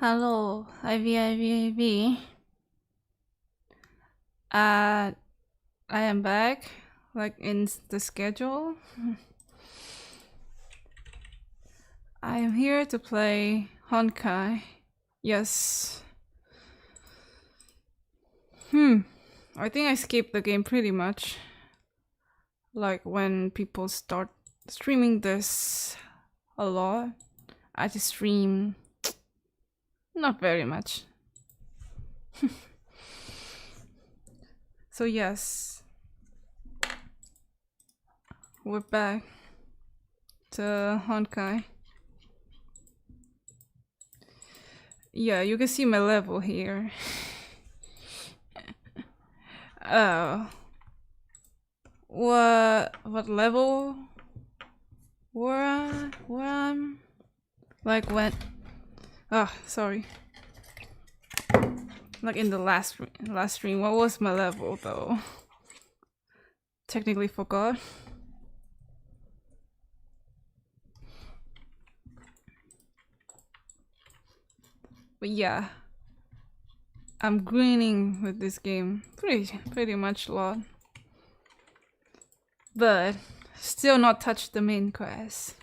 Hello, IV. I am back, like in the schedule. I am here to play Honkai. Yes. I think I skipped the game pretty much. Like when people start streaming this a lot, I just stream not very much. So yes, we're back to Honkai. Yeah, you can see my level here. Oh, what level where I'm like when? Oh, sorry. Like in the last stream, what was my level though? Technically forgot. But yeah, I'm greening with this game pretty much a lot, but still not touched the main quest.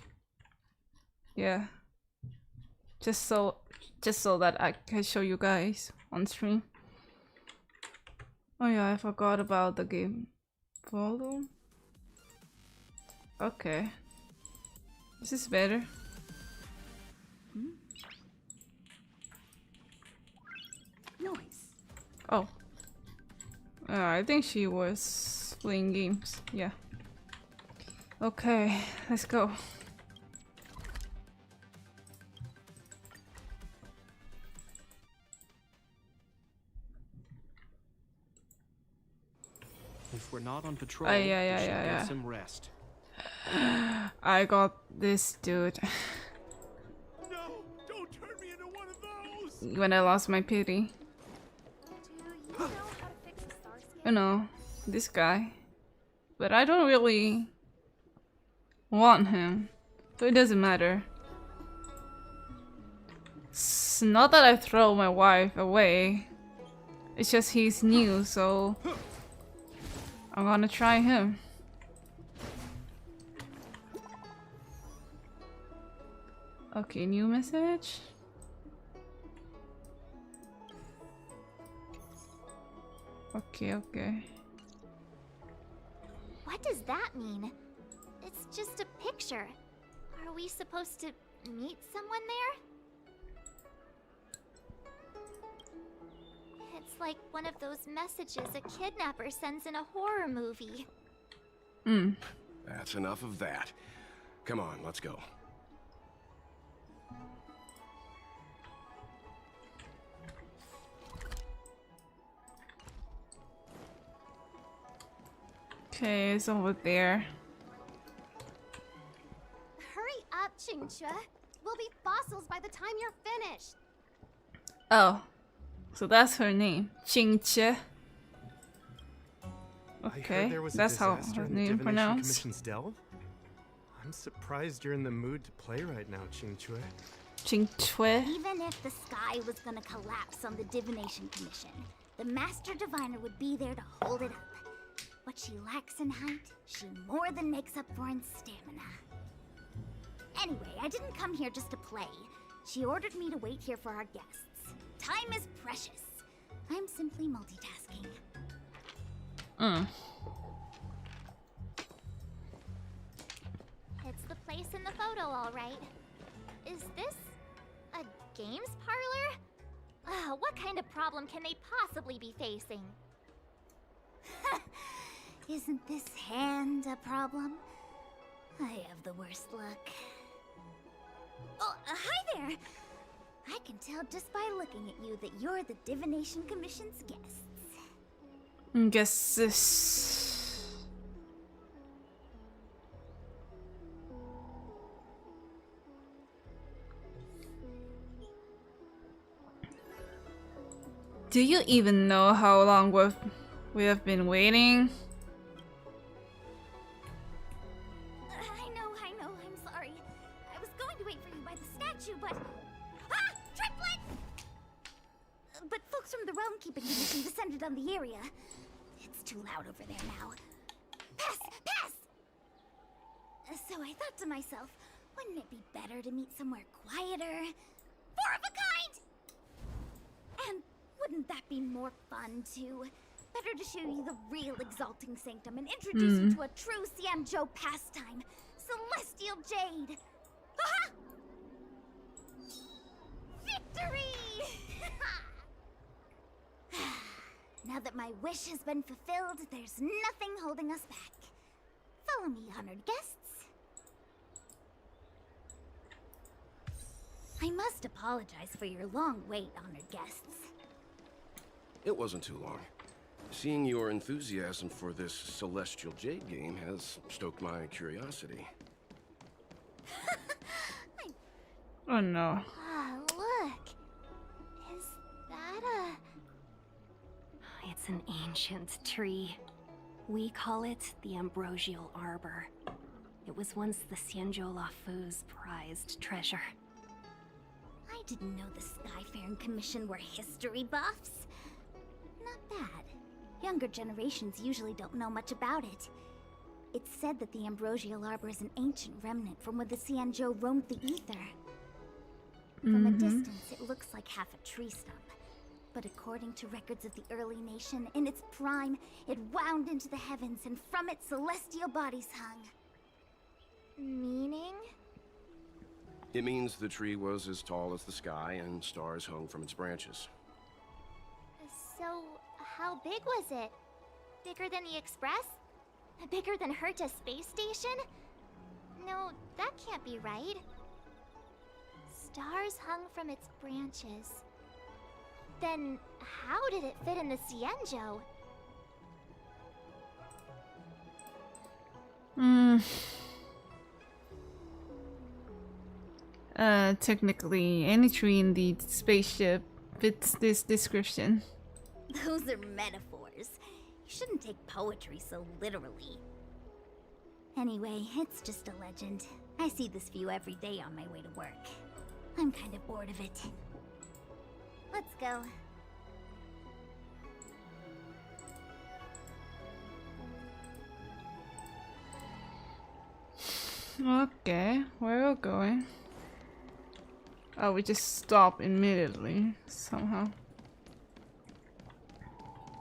Yeah, just so that I can show you guys on stream. Oh yeah, I forgot about the game volume. Okay, this is better. Noise. Oh, I think she was playing games. Yeah. Okay, let's go. If we're not on patrol, yeah. get some rest. I got this, dude. No, don't turn me into one of those. When I lost my pity. Do you know how to fix a star scan? You know, this guy. But I don't really want him, so it doesn't matter. It's not that I throw my wife away. It's just he's new, so I'm gonna try him. Okay, new message. Okay. What does that mean? It's just a picture. Are we supposed to meet someone there? It's like one of those messages a kidnapper sends in a horror movie. That's enough of that. Come on, let's go. Okay, it's over there. Hurry up, Chingchua. We'll be fossils by the time you're finished. Oh, so that's her name, Qingqie. Okay, that's how her name pronounced. I'm surprised you're in the mood to play right now, Qingchue. Qingque. Even if the sky was gonna collapse on the Divination Commission, the Master Diviner would be there to hold it up. What she lacks in height, she more than makes up for in stamina. Anyway, I didn't come here just to play. She ordered me to wait here for our guests. Time is precious. I'm simply multitasking. It's the place in the photo, all right. Is this a games parlor? What kind of problem can they possibly be facing? Isn't this hand a problem? I have the worst luck. Oh, hi there! I can tell just by looking at you that you're the Divination Commission's guests. Guess this. Do you even know how long we have been waiting? I know, I'm sorry. I was going to wait for you by the statue, but... Ah! Triplet! the realm-keeping commission descended on the area. It's too loud over there now. Pass! Pass! So I thought to myself, wouldn't it be better to meet somewhere quieter? Four of a kind! And wouldn't that be more fun, too? Better to show you the real Exalting Sanctum and introduce you to a true Xianzhou pastime. Celestial Jade! Aha! Victory! Now that my wish has been fulfilled, there's nothing holding us back. Follow me, honored guests. I must apologize for your long wait, honored guests. It wasn't too long. Seeing your enthusiasm for this Celestial Jade game has stoked my curiosity. Oh no. Ah, look. Is that a... It's an ancient tree. We call it the Ambrosial Arbor. It was once the Xianzhou Lafu's prized treasure. I didn't know the Skyfaring Commission were history buffs. Not bad. Younger generations usually don't know much about it. It's said that the Ambrosial Arbor is an ancient remnant from when the Xianzhou roamed the ether. From a distance, it looks like half a tree stump. But according to records of the early nation, in its prime, it wound into the heavens and from it celestial bodies hung. Meaning? It means the tree was as tall as the sky and stars hung from its branches. So, how big was it? Bigger than the Express? Bigger than Herta Space Station? No, that can't be right. Stars hung from its branches. Then, how did it fit in the Xianzhou? Technically, any tree in the spaceship fits this description. Those are metaphors. You shouldn't take poetry so literally. Anyway, it's just a legend. I see this view every day on my way to work. I'm kind of bored of it. Let's go. Okay, where are we going? Oh, we just stop immediately, somehow.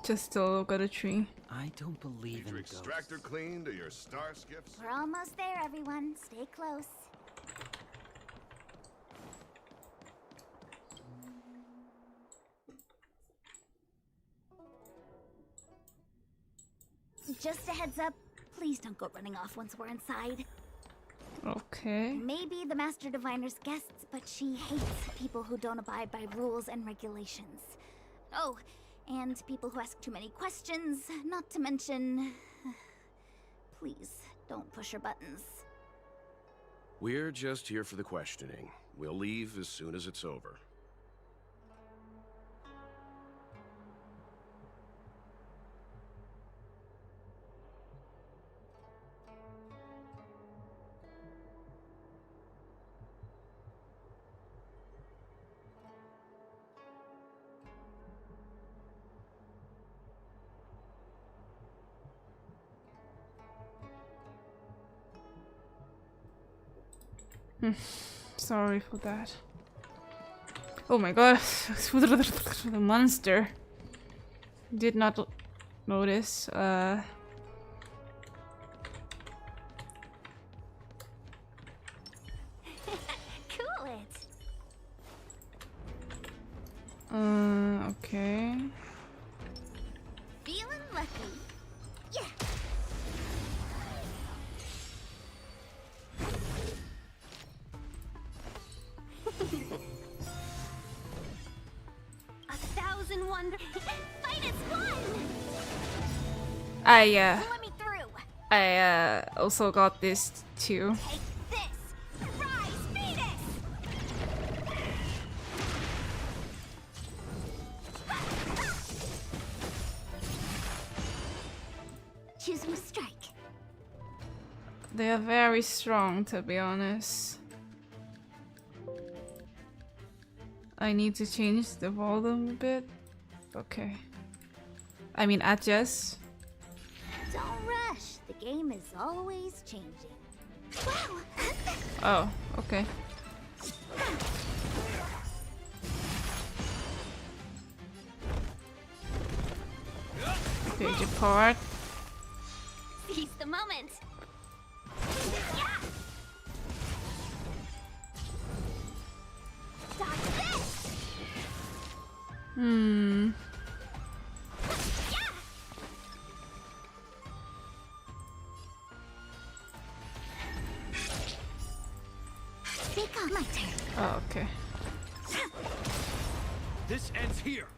Just to look at a tree. I don't believe Need your in ghosts. extractor cleaned or your star skips? We're almost there, everyone. Stay close. Just a heads up, please don't go running off once we're inside. Okay. Maybe the Master Diviner's guests, but she hates people who don't abide by rules and regulations. Oh, and people who ask too many questions, not to mention... Please, don't push her buttons. We're just here for the questioning. We'll leave as soon as it's over. Sorry for that. Oh my god, the monster. Did not notice. Cool it. Okay. Feeling lucky. Yeah. A thousand wonders. Fight is one! I Let me through. also got this too. Take this. Rise, Venus! Choose my strike. They are very strong, to be honest. I need to change the volume a bit. Okay. I mean, adjust. Don't rush. The game is always changing. Wow! Oh, okay. Page apart. Seize the moment. Dodge this! Hmm. Take on my turn. Oh, okay. This ends here.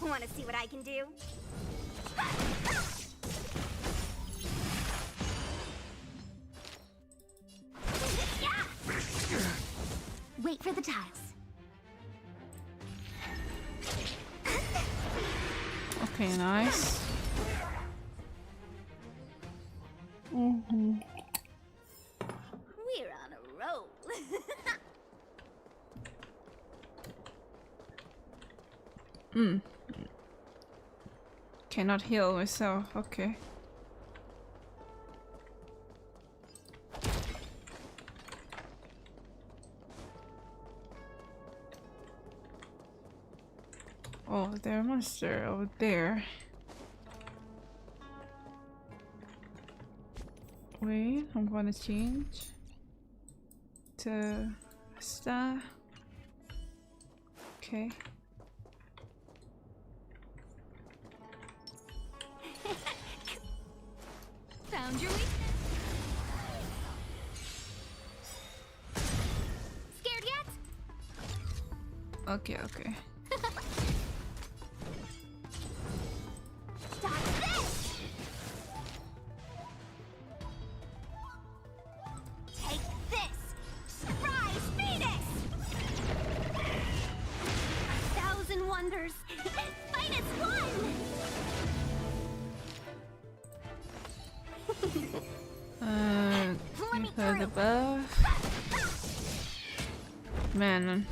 Want to see what I can do? Wait for the tiles. Okay, nice. Mm-hmm. We're on a roll. Cannot heal myself. Okay. Oh, there's a monster over there. Wait, I'm gonna change to star. Okay. Found your weakness. Scared yet? Okay, okay. Dodge this! Take this! Surprise Phoenix! 1,000 wonders. Minus one! You heard the buff. Man.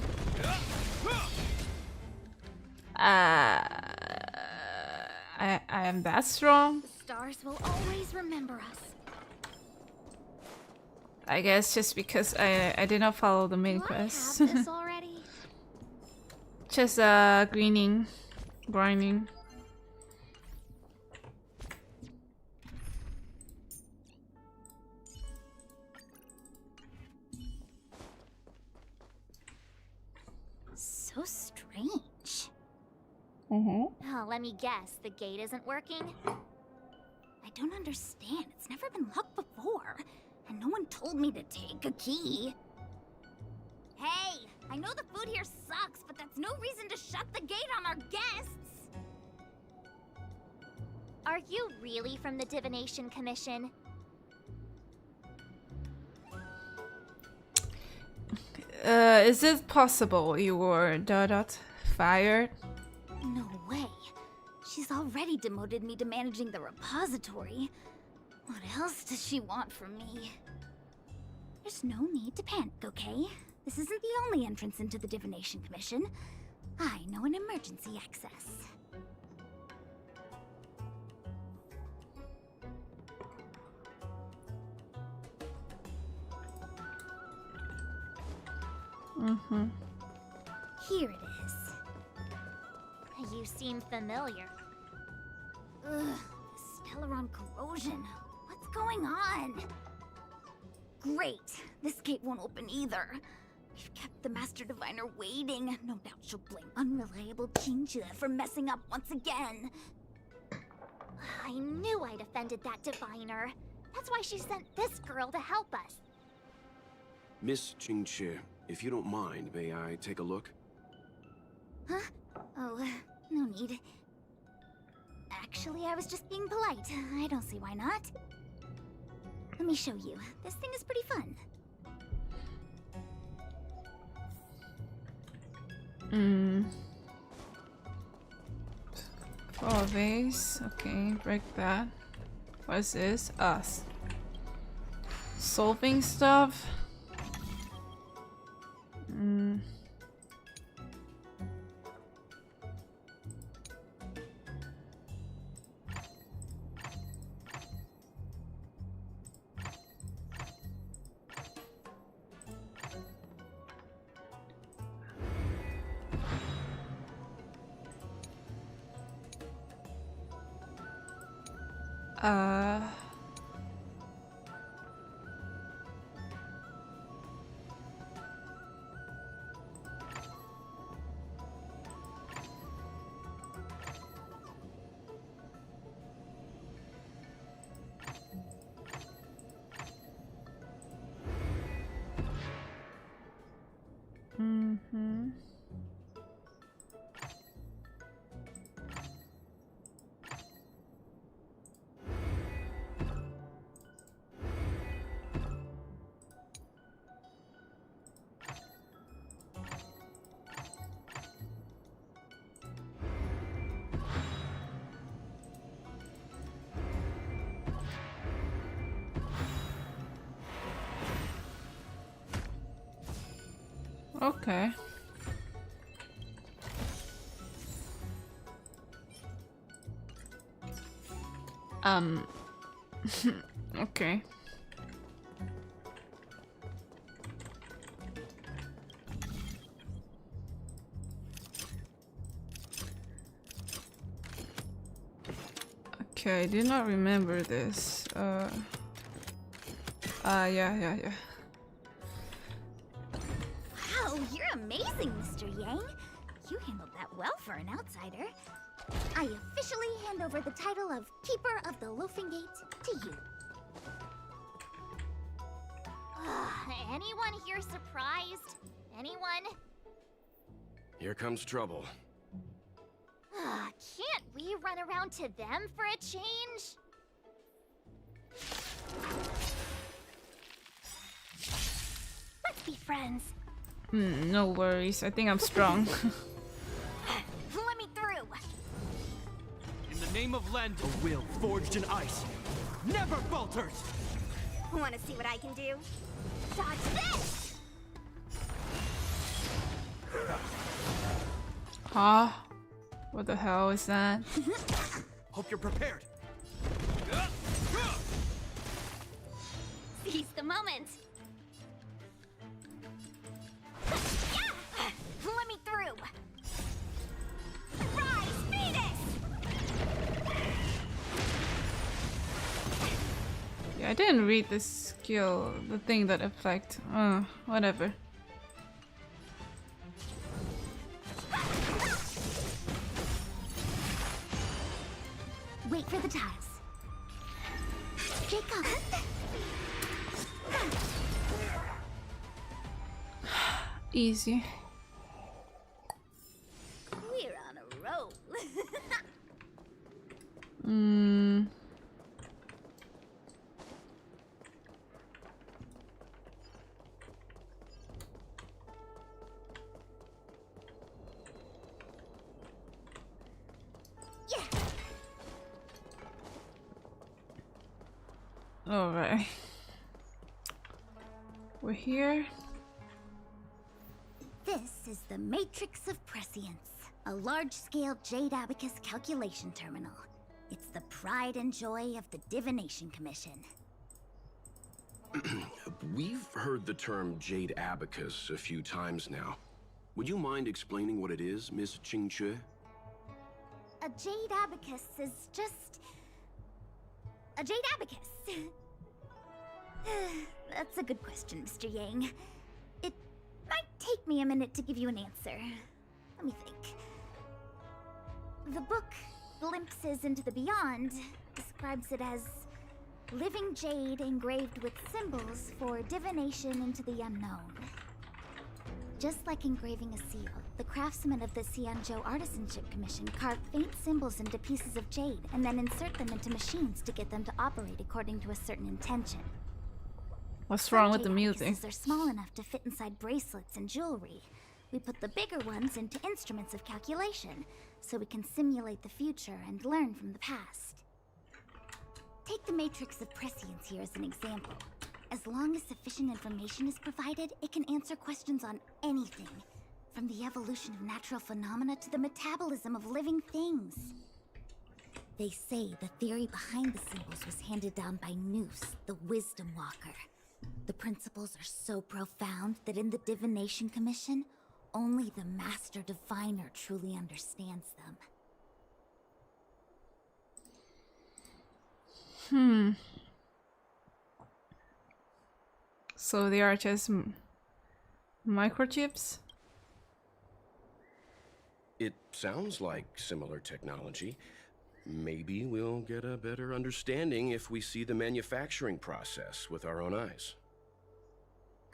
I am that strong? The stars will always remember us. I guess just because I did not follow the main Do I quest. have this already? Just grinding. So strange. Oh, let me guess. The gate isn't working? I don't understand. It's never been locked before. And no one told me to take a key. Hey, I know the food here sucks, but that's no reason to shut the gate on our guests. Are you really from the Divination Commission? Is it possible you were fired? No way. She's already demoted me to managing the repository. What else does she want from me? There's no need to panic, okay? This isn't the only entrance into the Divination Commission. I know an emergency access. Mm-hmm. Here it is. You seem familiar. Ugh, Stellaron corrosion. What's going on? Great. This gate won't open either. We've kept the Master Diviner waiting. No doubt she'll blame unreliable Jinja for messing up once again. I knew I'd offended that diviner. That's why she sent this girl to help us. Miss Qingqi, if you don't mind, may I take a look? Huh? Oh, no need. Actually, I was just being polite. I don't see why not. Let me show you. This thing is pretty fun. Oh, vase. Okay, break that. What is this? Us. Solving stuff? Uh. Mm-hmm. Okay. Okay. Okay, I do not remember this. Yeah. Wow, you're amazing, Mr. Yang. You handled that well for an outsider. I officially hand over the title of Keeper of the Loafing Gate to you. Anyone here surprised? Anyone? Here comes trouble. Can't we run around to them for a change? Let's be friends. No worries. I think I'm strong. Let me through. In the name of Lend, a will forged in ice never falters! Want to see what I can do? Dodge this! Huh? What the hell is that? Hope you're prepared. Seize the moment. Let me through. Rise, Venus! Yeah, I didn't read the skill, the thing that affect. Whatever. Wait for the tiles. Jacob. Easy. We're on a roll. Alright. We're here. This is the Matrix of Prescience, a large-scale Jade Abacus calculation terminal. It's the pride and joy of the Divination Commission. We've heard the term Jade Abacus a few times now. Would you mind explaining what it is, Miss Qingque? A Jade Abacus is just... a Jade Abacus. That's a good question, Mr. Yang. It might take me a minute to give you an answer. Let me think. The book, Glimpses into the Beyond, describes it as living jade engraved with symbols for divination into the unknown. Just like engraving a seal, the craftsmen of the Xianzhou Artisanship Commission carve faint symbols into pieces of jade and then insert them into machines to get them to operate according to a certain intention. What's wrong with the Jade music? abacuses are small enough to fit inside bracelets and jewelry. We put the bigger ones into instruments of calculation, so we can simulate the future and learn from the past. Take the Matrix of Prescience here as an example. As long as sufficient information is provided, it can answer questions on anything, from the evolution of natural phenomena to the metabolism of living things. They say the theory behind the symbols was handed down by Noose, the Wisdom Walker. The principles are so profound that in the Divination Commission, only the Master Diviner truly understands them. So they are just microchips? It sounds like similar technology. Maybe we'll get a better understanding if we see the manufacturing process with our own eyes.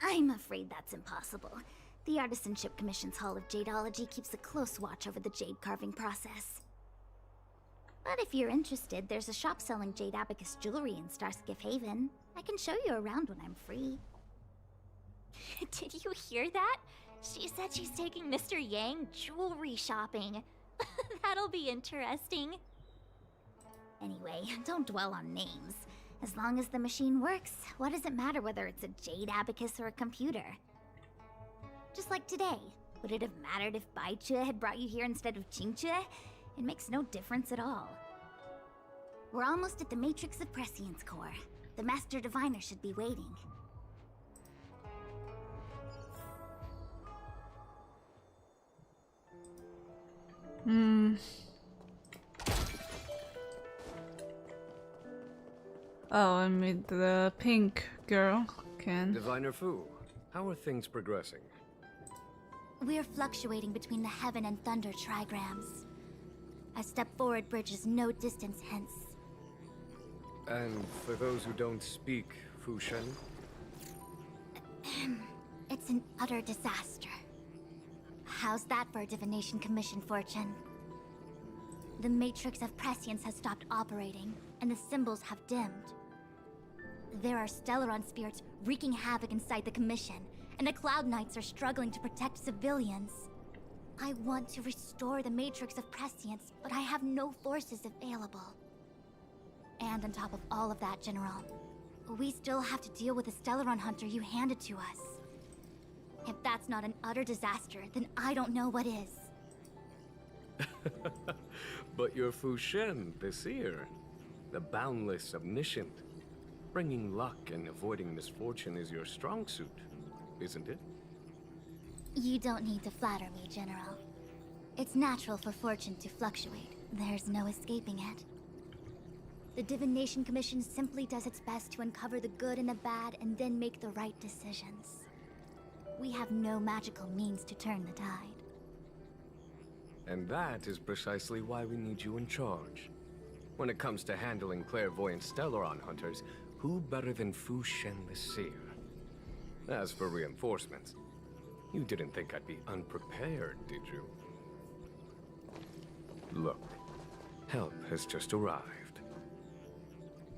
I'm afraid that's impossible. The Artisanship Commission's Hall of Jadeology keeps a close watch over the jade carving process. But if you're interested, there's a shop selling jade abacus jewelry in Starskiff Haven. I can show you around when I'm free. Did you hear that? She said she's taking Mr. Yang jewelry shopping. That'll be interesting. Anyway, don't dwell on names. As long as the machine works, what does it matter whether it's a jade abacus or a computer? Just like today, would it have mattered if Baichue had brought you here instead of Qingchue? It makes no difference at all. We're almost at the Matrix of Prescience core. The Master Diviner should be waiting. Oh, and with the pink girl, can. Diviner Fu, how are things progressing? We're fluctuating between the heaven and thunder trigrams. A step forward bridges no distance hence. And for those who don't speak Fu Shen? It's an utter disaster. How's that for a Divination Commission fortune? The Matrix of Prescience has stopped operating, and the symbols have dimmed. There are Stellaron spirits wreaking havoc inside the Commission, and the Cloud Knights are struggling to protect civilians. I want to restore the Matrix of Prescience, but I have no forces available. And on top of all of that, General, we still have to deal with the Stellaron Hunter you handed to us. If that's not an utter disaster, then I don't know what is. But you're Fu Shen, the seer. The boundless, omniscient. Bringing luck and avoiding misfortune is your strong suit, isn't it? You don't need to flatter me, General. It's natural for fortune to fluctuate. There's no escaping it. The Divination Commission simply does its best to uncover the good and the bad and then make the right decisions. We have no magical means to turn the tide. And that is precisely why we need you in charge. When it comes to handling clairvoyant Stellaron hunters, who better than Fu Shen the Seer? As for reinforcements, you didn't think I'd be unprepared, did you? Look, help has just arrived.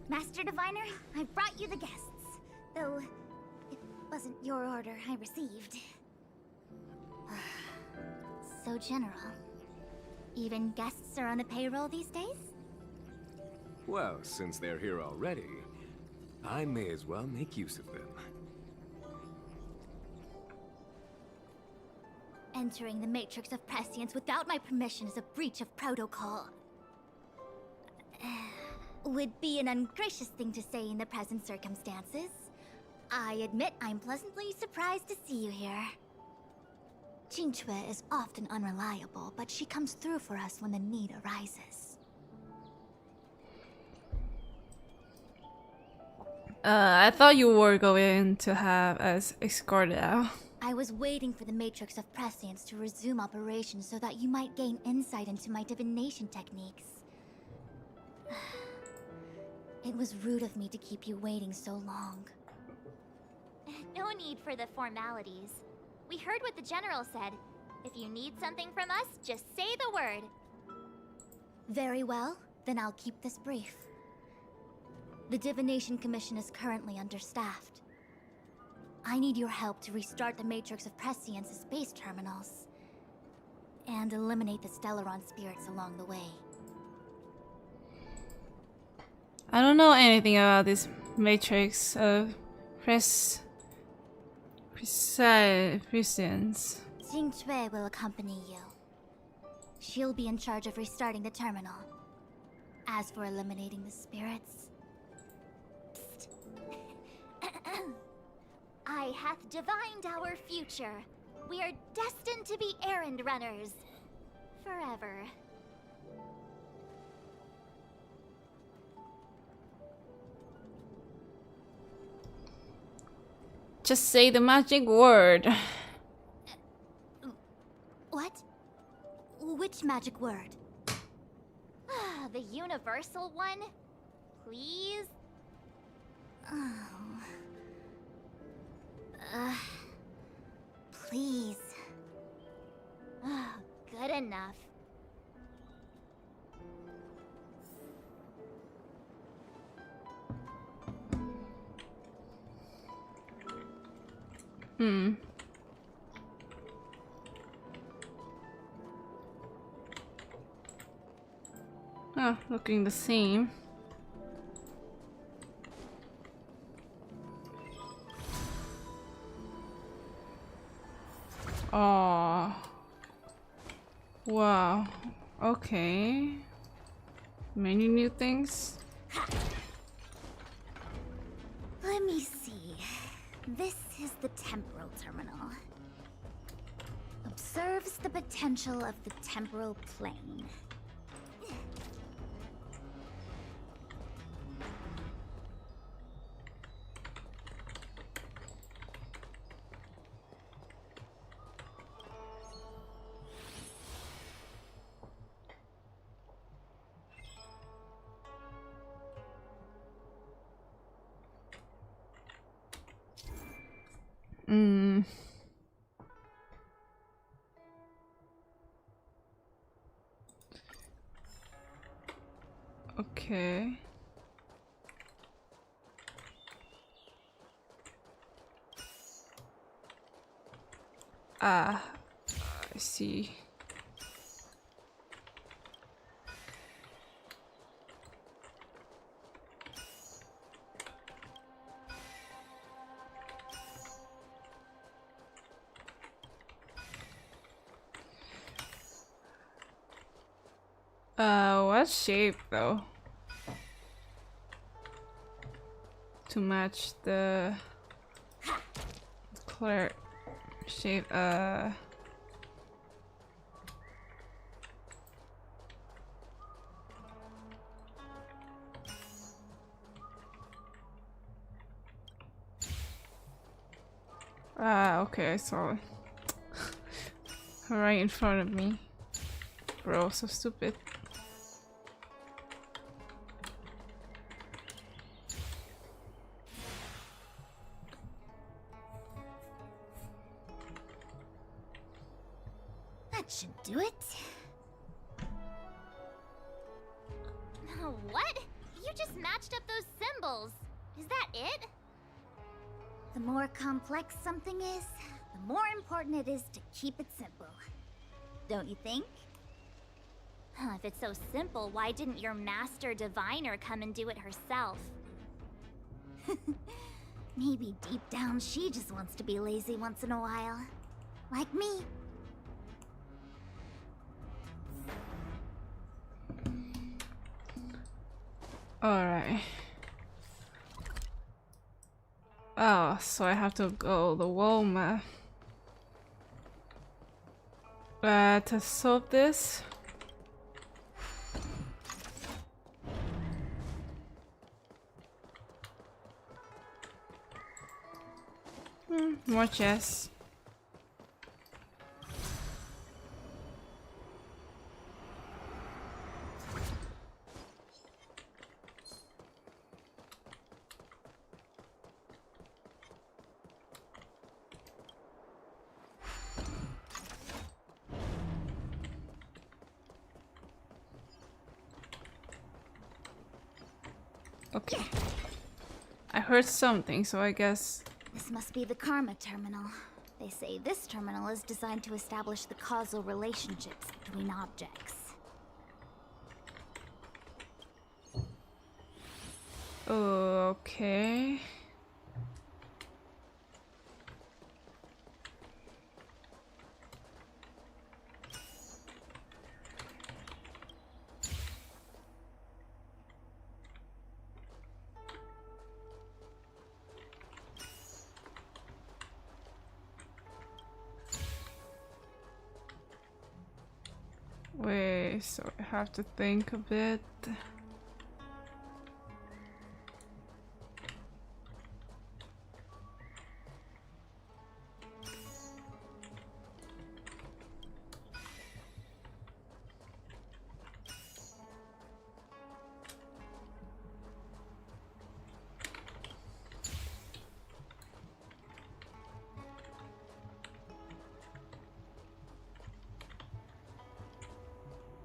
Master Diviner, I brought you the guests. Though, it wasn't your order I received. So, General, even guests are on the payroll these days? Well, since they're here already, I may as well make use of them. Entering the Matrix of Prescience without my permission is a breach of protocol. Would be an ungracious thing to say in the present circumstances. I admit I'm pleasantly surprised to see you here. Qingchue is often unreliable, but she comes through for us when the need arises. I thought you were going to have us escorted out. I was waiting for the Matrix of Prescience to resume operations so that you might gain insight into my divination techniques. It was rude of me to keep you waiting so long. No need for the formalities. We heard what the General said. If you need something from us, just say the word. Very well, then I'll keep this brief. The Divination Commission is currently understaffed. I need your help to restart the Matrix of Prescience's space terminals. And eliminate the Stellaron spirits along the way. I don't know anything about this Matrix of Prescience. Qingchue will accompany you. She'll be in charge of restarting the terminal. As for eliminating the spirits... I hath divined our future. We are destined to be errand runners. Forever. Just say the magic word. What? Which magic word? The universal one? Please? Oh. Please. Good enough. Oh, looking the same. Oh. Wow. Okay. Many new things. Let me see. This is the temporal terminal. Observes the potential of the temporal plane. Okay. I see. What shape though? To match the clear shape, okay, I saw it. Right in front of me. Bro, so stupid. That should do it. What? You just matched up those symbols. Is that it? The more complex something is, the more important it is to keep it simple. Don't you think? If it's so simple, why didn't your master diviner come and do it herself? Maybe deep down she just wants to be lazy once in a while. Like me. Alright. Oh, so I have to go the wall map. To solve this. More chests. Okay. I heard something, so I guess... This must be the Karma Terminal. They say this terminal is designed to establish the causal relationships between objects. Okay. Wait, so I have to think a bit.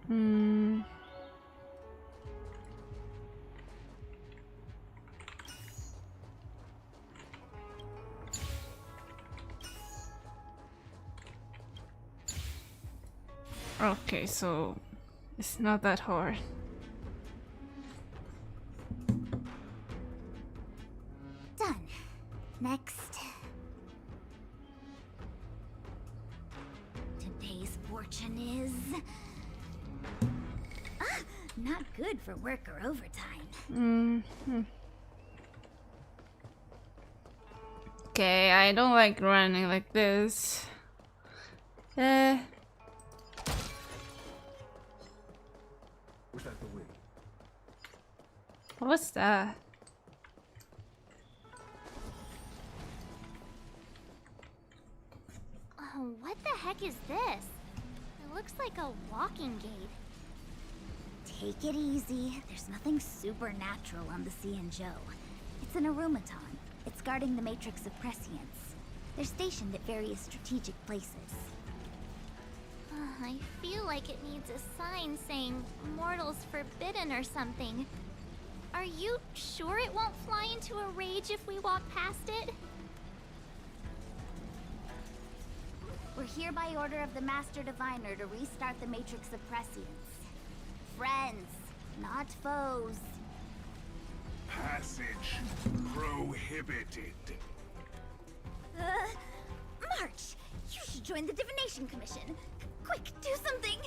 Hmm. Okay, so it's not that hard. Done. Next. Today's fortune is... not good for work or overtime. Okay, I don't like running like this. Was that the wind? What's that? Oh, what the heck is this? It looks like a walking gate. Take it easy. There's nothing supernatural on the Cienjo. It's an aromaton. It's guarding the matrix of prescience. They're stationed at various strategic places. I feel like it needs a sign saying mortals forbidden or something. Are you sure it won't fly into a rage if we walk past it? We're here by order of the Master Diviner to restart the matrix of prescience. Friends, not foes. Passage prohibited. March! You should join the Divination Commission. Quick, do something!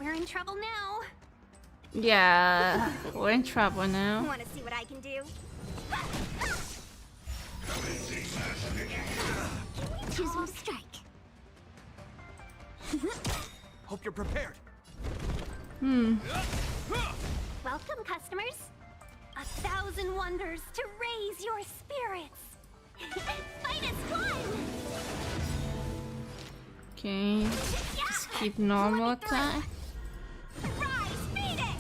We're in trouble now. Yeah, we're in trouble now. Want to see what I can do? Choose who to strike. Hope you're prepared. Welcome, customers. 1,000 wonders to raise your spirits. Fight us, one! Okay, just keep normal attack. Rise, Phoenix!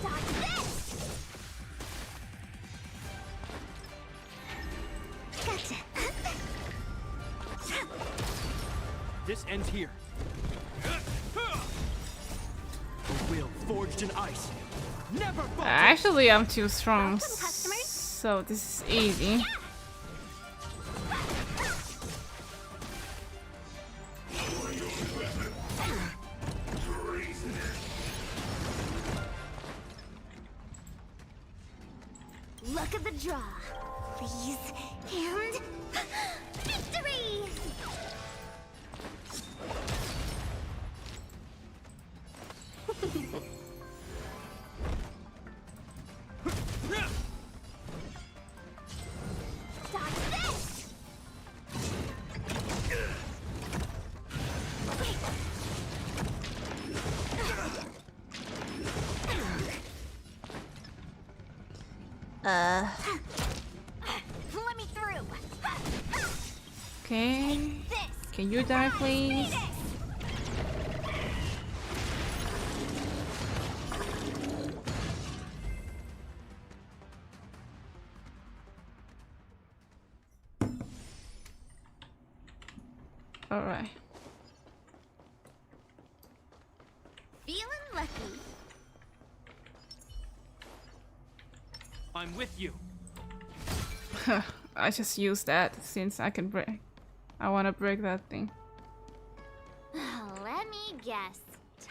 Dodge this! Gotcha. This ends here. A will forged in ice. Never falter. Actually, I'm too strong, Welcome, customers. so this is easy. Luck of the draw. Please. And... victory! Dodge this! Let me through. Okay, This. can you die, please? All right. Feeling lucky. I'm with you. I just use that since I can break. I want to break that thing. Let me guess.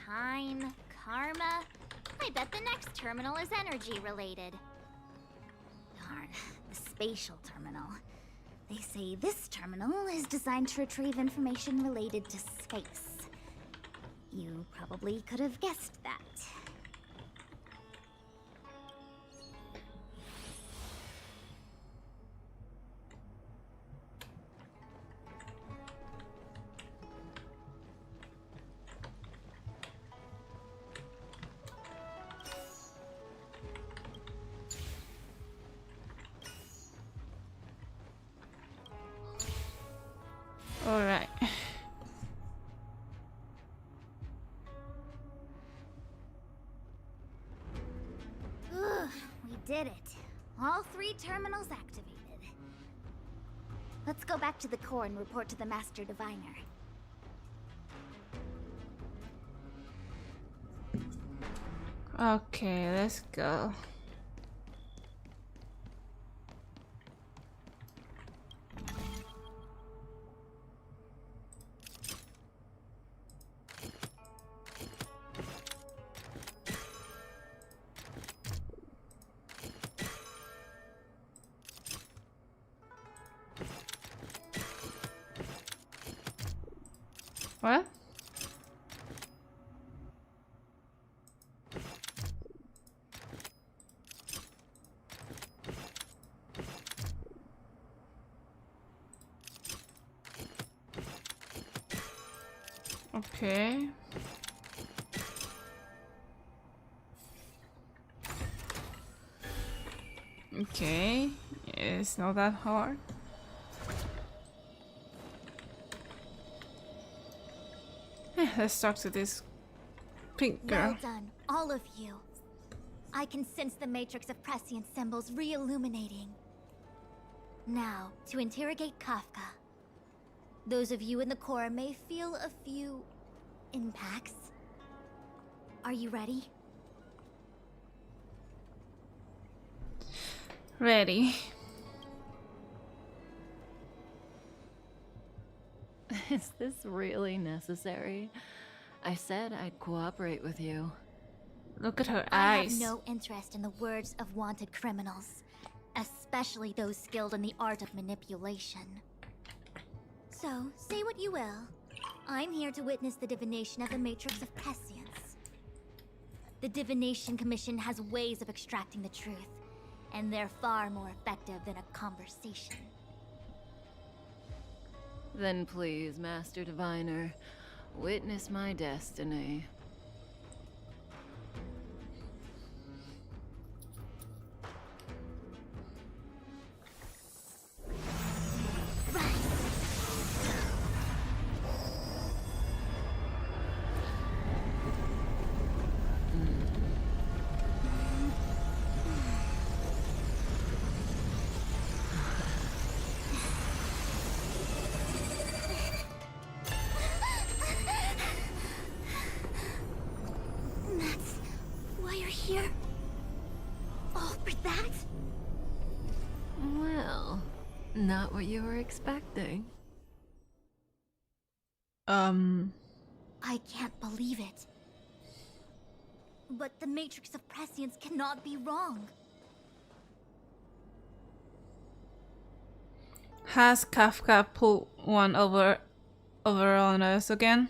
Time, karma. I bet the next terminal is energy related. Darn, the spatial terminal. They say this terminal is designed to retrieve information related to space. You probably could have guessed that. All right. Ugh, we did it. All 3 terminals activated. Let's go back to the core and report to the Master Diviner. Okay, let's go. What? Okay. Okay. It's not that hard. Let's talk to this pink girl. Well done, all of you. I can sense the matrix of prescient symbols re-illuminating. Now, to interrogate Kafka. Those of you in the core may feel a few impacts. Are you ready? Ready. Is this really necessary? I said I'd cooperate with you. Look at her I eyes. have no interest in the words of wanted criminals, especially those skilled in the art of manipulation. So, say what you will. I'm here to witness the divination of the Matrix of Prescience. The Divination Commission has ways of extracting the truth, and they're far more effective than a conversation. Then please, Master Diviner, witness my destiny. That's why you're here? All for that? Well, not what you were expecting. I can't believe it. But the Matrix of Prescience cannot be wrong. Has Kafka pulled one over on us again?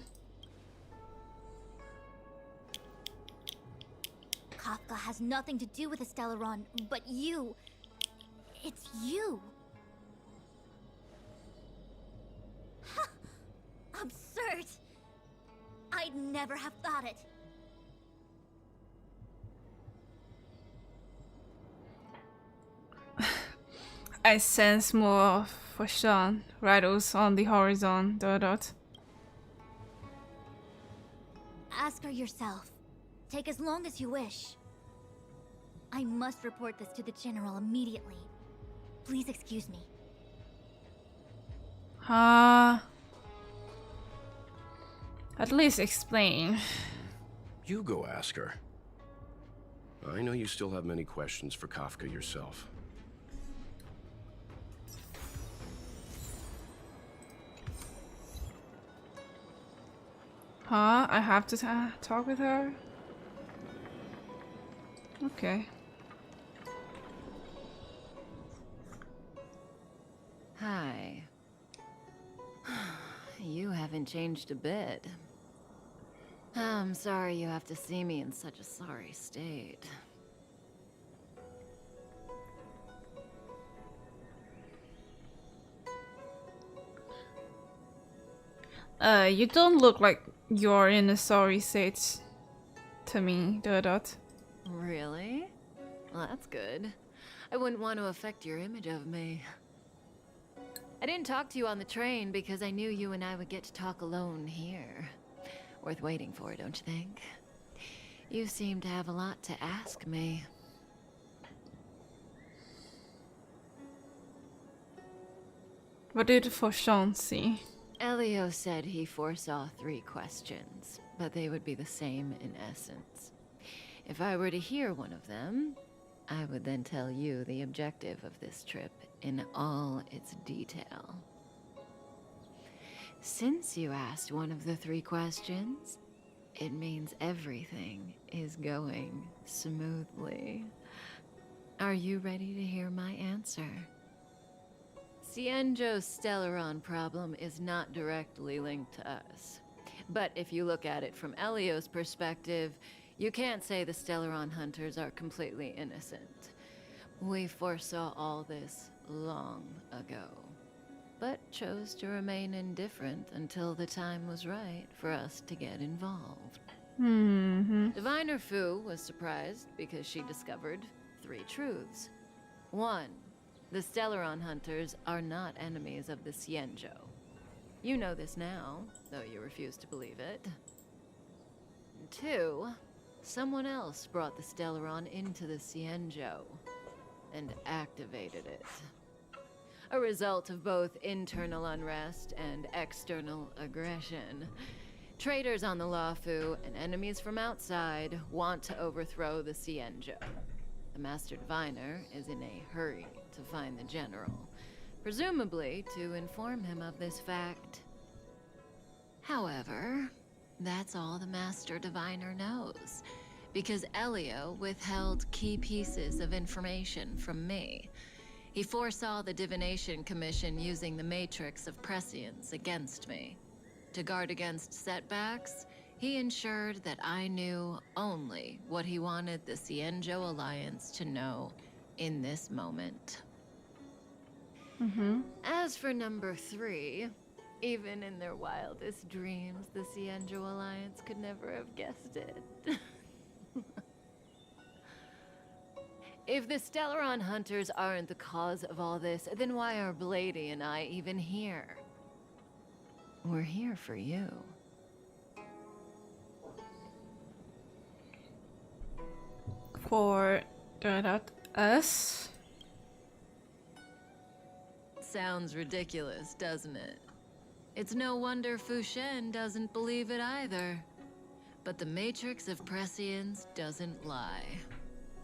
Kafka has nothing to do with the Stellaron, but you. It's you. Absurd. I'd never have thought it. I sense more for Sean. Rattles on the horizon. ... Ask her yourself. Take as long as you wish. I must report this to the General immediately. Please excuse me. At least explain. You go ask her. I know you still have many questions for Kafka yourself. I have to talk with her? Okay. Hi. You haven't changed a bit. I'm sorry you have to see me in such a sorry state. You don't look like you're in a sorry state to me, ... Really? Well, that's good. I wouldn't want to affect your image of me. I didn't talk to you on the train because I knew you and I would get to talk alone here. Worth waiting for, don't you think? You seem to have a lot to ask me. What did Fauchon see? Elio said he foresaw 3 questions, but they would be the same in essence. If I were to hear one of them, I would then tell you the objective of this trip in all its detail. Since you asked one of the 3 questions, it means everything is going smoothly. Are you ready to hear my answer? Cienjo's Stellaron problem is not directly linked to us. But if you look at it from Elio's perspective, you can't say the Stellaron hunters are completely innocent. We foresaw all this long ago, but chose to remain indifferent until the time was right for us to get involved. Diviner Fu was surprised because she discovered 3 truths. 1. The Stellaron hunters are not enemies of the Cienjo. You know this now, though you refuse to believe it. 2. Someone else brought the Stellaron into the Cienjo and activated it. A result of both internal unrest and external aggression. Traitors on the Luofu and enemies from outside want to overthrow the Cienjo. The Master Diviner is in a hurry to find the General, presumably to inform him of this fact. However, that's all the Master Diviner knows, because Elio withheld key pieces of information from me. He foresaw the Divination Commission using the Matrix of Prescience against me. To guard against setbacks, he ensured that I knew only what he wanted the Cienjo Alliance to know in this moment. As for number 3, even in their wildest dreams, the Cienjo Alliance could never have guessed it. If the Stellaron hunters aren't the cause of all this, then why are Blady and I even here? We're here for you. For us? Sounds ridiculous, doesn't it? It's no wonder Fu Shen doesn't believe it either. But the Matrix of Prescience doesn't lie.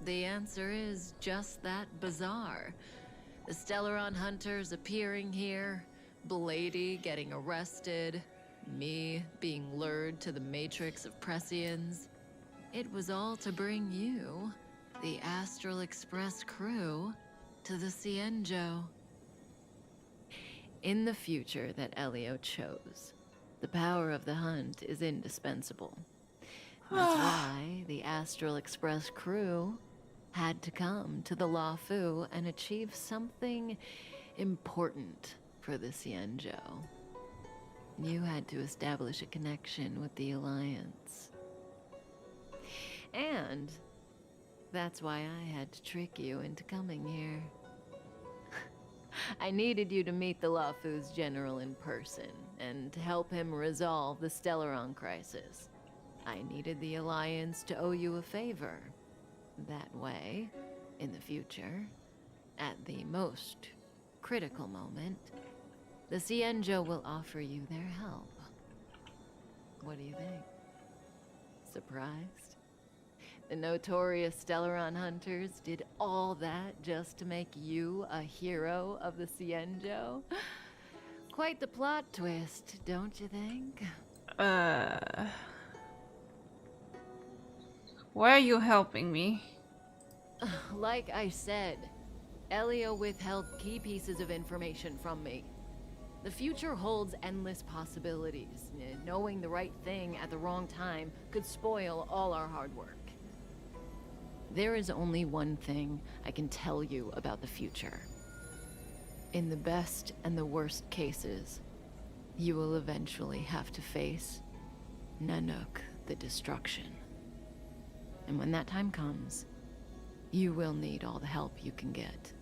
The answer is just that bizarre. The Stellaron hunters appearing here, Blady getting arrested, me being lured to the Matrix of Prescience. It was all to bring you, the Astral Express crew, to the Cienjo. In the future that Elio chose, the power of the hunt is indispensable. That's why the Astral Express crew had to come to the Luofu and achieve something important for the Cienjo. You had to establish a connection with the Alliance. And that's why I had to trick you into coming here. I needed you to meet the Luofu's general in person and to help him resolve the Stellaron crisis. I needed the Alliance to owe you a favor. That way, in the future, at the most critical moment, the Cienjo will offer you their help. What do you think? Surprised? The notorious Stellaron hunters did all that just to make you a hero of the Cienjo? Quite the plot twist, don't you think? Why are you helping me? Like I said, Elio withheld key pieces of information from me. The future holds endless possibilities. Knowing the right thing at the wrong time could spoil all our hard work. There is only one thing I can tell you about the future. In the best and the worst cases, you will eventually have to face Nanook the Destruction. And when that time comes, you will need all the help you can get.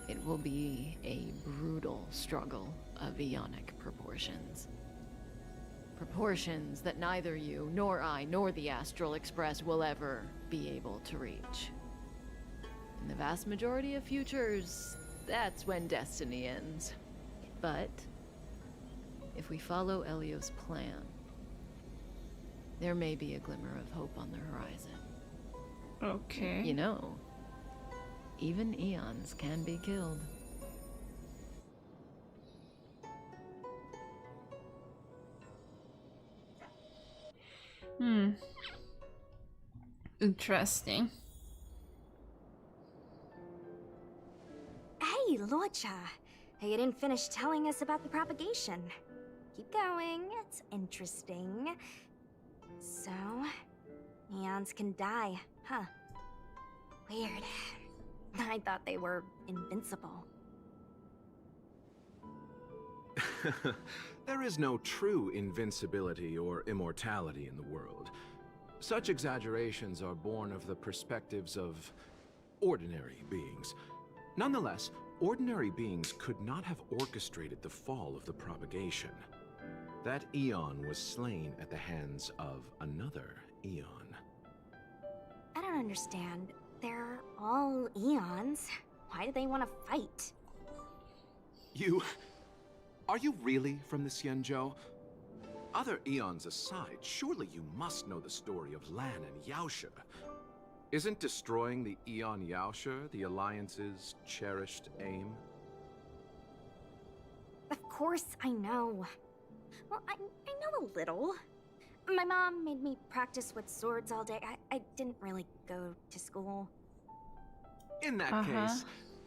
It will be a brutal struggle of Ionic proportions. Proportions that neither you, nor I, nor the Astral Express will ever be able to reach. In the vast majority of futures, that's when destiny ends. But if we follow Elio's plan, there may be a glimmer of hope on the horizon. Okay. You know, even eons can be killed. Interesting. Hey, Lorcha. You didn't finish telling us about the propagation. Keep going, it's interesting. So, eons can die, huh? Weird. I thought they were invincible. There is no true invincibility or immortality in the world. Such exaggerations are born of the perspectives of ordinary beings. Nonetheless, ordinary beings could not have orchestrated the fall of the propagation. That eon was slain at the hands of another eon. I don't understand. They're all eons. Why do they want to fight? Are you really from the Xianzhou? Other eons aside, surely you must know the story of Lan and Yaoshe. Isn't destroying the Eon Yaoshe the Alliance's cherished aim? Of course I know. Well, I know a little. My mom made me practice with swords all day. I didn't really go to school. In that case,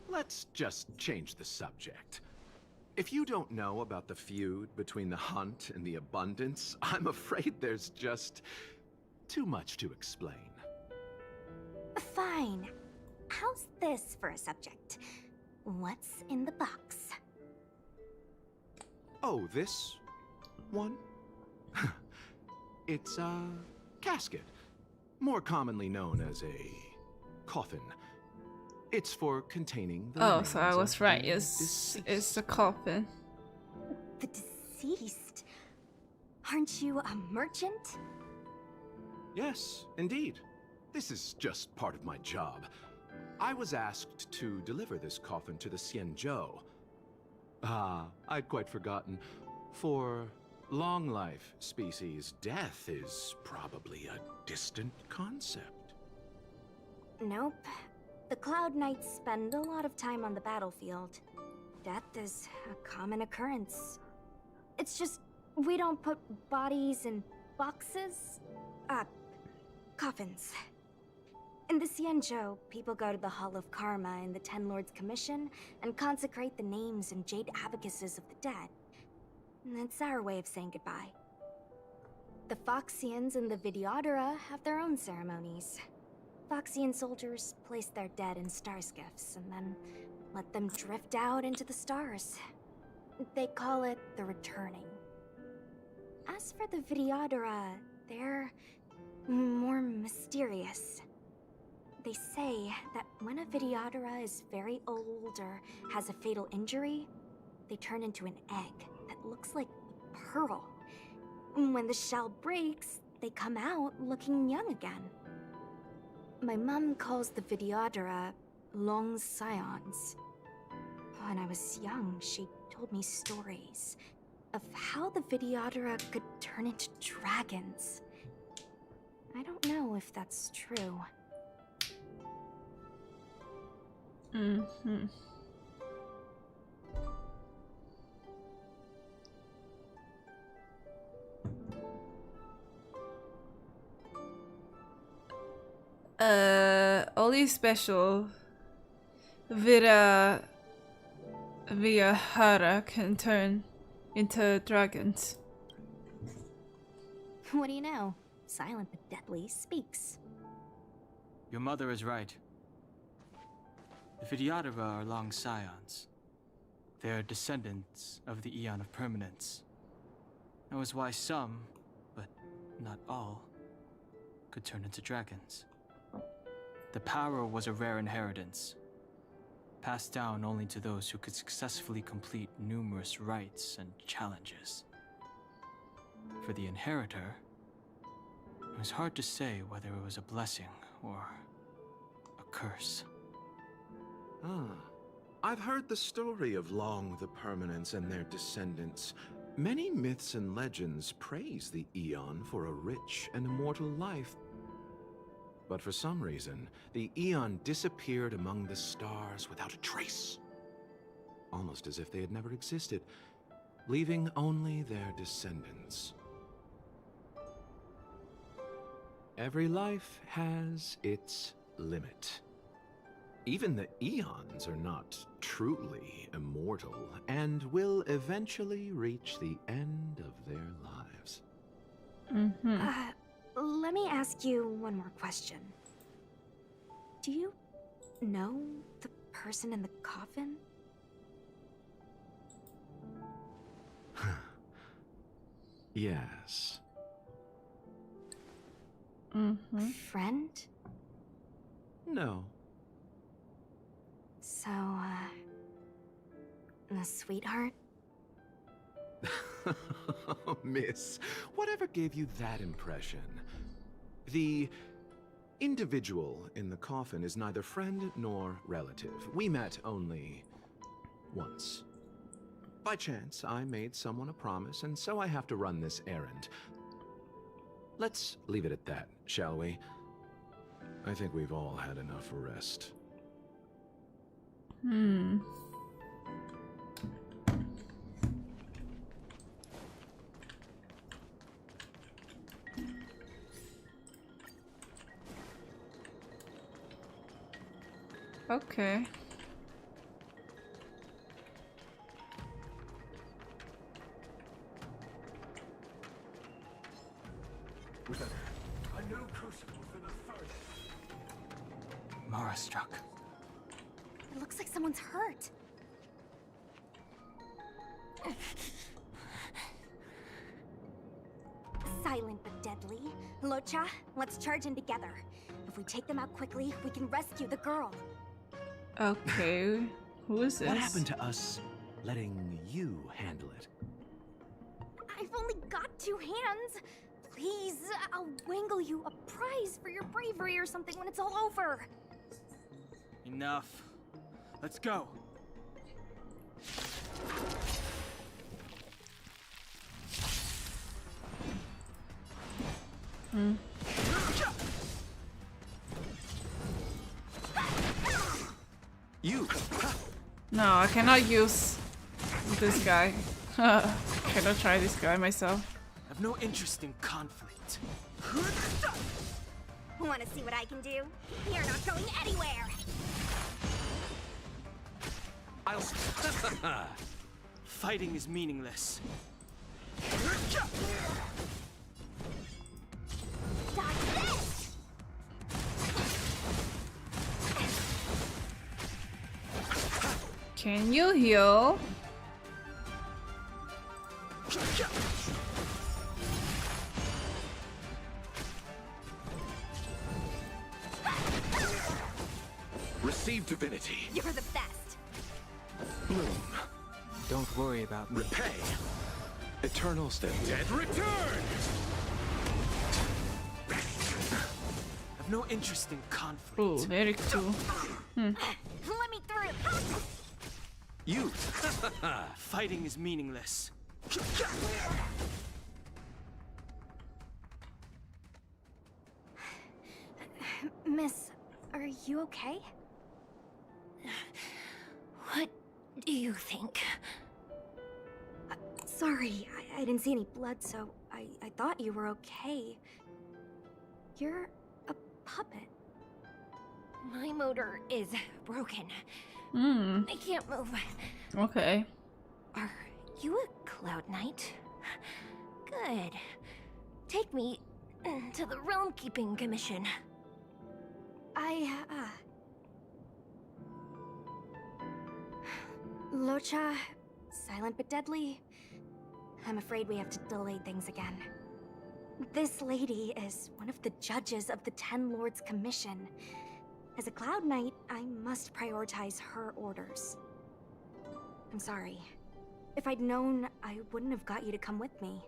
let's just change the subject. If you don't know about the feud between the Hunt and the Abundance, I'm afraid there's just too much to explain. Fine. How's this for a subject? What's in the box? Oh, this one? It's a casket, more commonly known as a coffin. It's for containing the Oh, so I remains was of right. the It's a coffin. The deceased? Aren't you a merchant? Yes, indeed. This is just part of my job. I was asked to deliver this coffin to the Xianzhou. I'd quite forgotten. For long life species, death is probably a distant concept. Nope. The Cloud Knights spend a lot of time on the battlefield. Death is a common occurrence. It's just, we don't put bodies in boxes? Coffins. In the Xianzhou, people go to the Hall of Karma in the Ten Lords Commission and consecrate the names and jade abacuses of the dead. It's our way of saying goodbye. The Foxians and the Videodora have their own ceremonies. Foxian soldiers place their dead in star skiffs and then let them drift out into the stars. They call it the returning. As for the Videodora, they're more mysterious. They say that when a Videodora is very old or has a fatal injury, they turn into an egg that looks like a pearl. When the shell breaks, they come out looking young again. My mom calls the Videodora long scions. When I was young, she told me stories of how the Videodora could turn into dragons. I don't know if that's true. Only special Vira Hara can turn into dragons. What do you know? Silent but deadly speaks. Your mother is right. The Videodora are long scions. They are descendants of the Eon of Permanence. That was why some, but not all, could turn into dragons. The power was a rare inheritance, passed down only to those who could successfully complete numerous rites and challenges. For the inheritor, it was hard to say whether it was a blessing or a curse. I've heard the story of Long the Permanents and their descendants. Many myths and legends praise the Eon for a rich and immortal life. But for some reason, the Eon disappeared among the stars without a trace. Almost as if they had never existed, leaving only their descendants. Every life has its limit. Even the Eons are not truly immortal and will eventually reach the end of their lives. Let me ask you one more question. Do you know the person in the coffin? Yes. Friend? No. So, a sweetheart? Miss, whatever gave you that impression? The individual in the coffin is neither friend nor relative. We met only once. By chance, I made someone a promise, and so I have to run this errand. Let's leave it at that, shall we? I think we've all had enough rest. Okay. A new crucible for the first. Mara struck. It looks like someone's hurt. Silent but deadly. Locha, let's charge in together. If we take them out quickly, we can rescue the girl. Okay. Who is this? What happened to us letting you handle it? I've only got 2 hands. Please, I'll wangle you a prize for your bravery or something when it's all over. Enough. Let's go. You! No, I cannot use this guy. Cannot try this guy myself. I have no interest in conflict. Want to see what I can do? You're not going anywhere. I'll... Fighting is meaningless. Dodge this! Can you heal? Receive divinity. You're the best. Bloom. Don't worry about me. Repay. Eternal stay. Dead return! I have no interest in conflict. Oh, very cool. Let me through. You! Fighting is meaningless. Miss, are you okay? What do you think? Sorry, I didn't see any blood, so I thought you were okay. You're a puppet. My motor is broken. I can't move. Okay. Are you a Cloud Knight? Good. Take me to the Realm Keeping Commission. Locha, silent but deadly. I'm afraid we have to delay things again. This lady is one of the judges of the Ten Lords Commission. As a Cloud Knight, I must prioritize her orders. I'm sorry. If I'd known, I wouldn't have got you to come with me.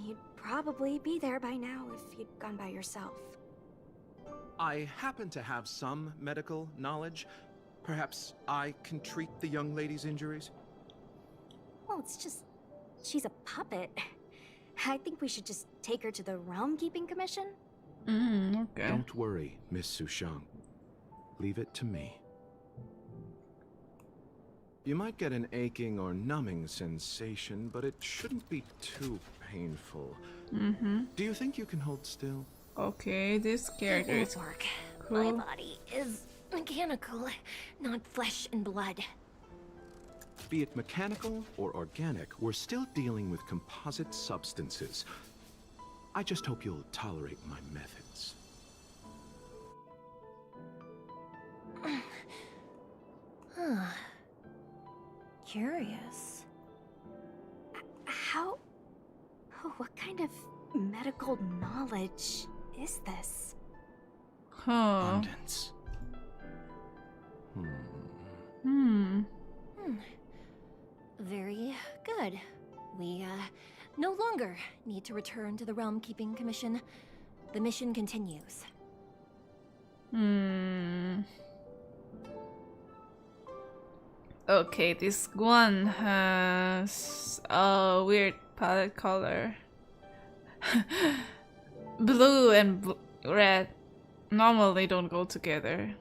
You'd probably be there by now if you'd gone by yourself. I happen to have some medical knowledge, Perhaps I can treat the young lady's injuries? Well, it's just... she's a puppet. I think we should just take her to the Realm Keeping Commission. Okay. Don't worry, Miss Sushang. Leave it to me. You might get an aching or numbing sensation, but it shouldn't be too painful. Do you think you can hold still? Okay, this character is work. cool. My body is mechanical, not flesh and blood. Be it mechanical or organic, we're still dealing with composite substances. I just hope you'll tolerate my methods. Huh. Curious. How... oh, what kind of medical knowledge is this? Huh. Abundance. Very good. We, no longer need to return to the Realm Keeping Commission. The mission continues. Okay, this one has a weird palette color. Blue and red normally don't go together.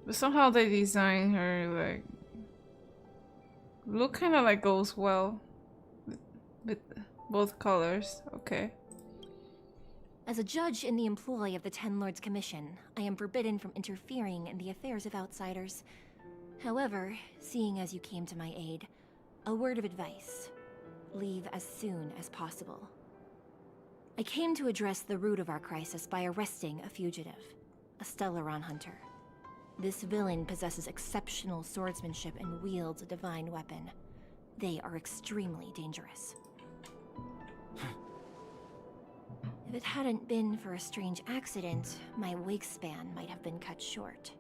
But somehow they design her like... blue kind of like goes well with both colors. Okay. As a judge in the employ of the Ten Lords Commission, I am forbidden from interfering in the affairs of outsiders. However, seeing as you came to my aid, a word of advice. Leave as soon as possible. I came to address the root of our crisis by arresting a fugitive, a Stellaron hunter. This villain possesses exceptional swordsmanship and wields a divine weapon. They are extremely dangerous. If it hadn't been for a strange accident, my wakespan might have been cut short.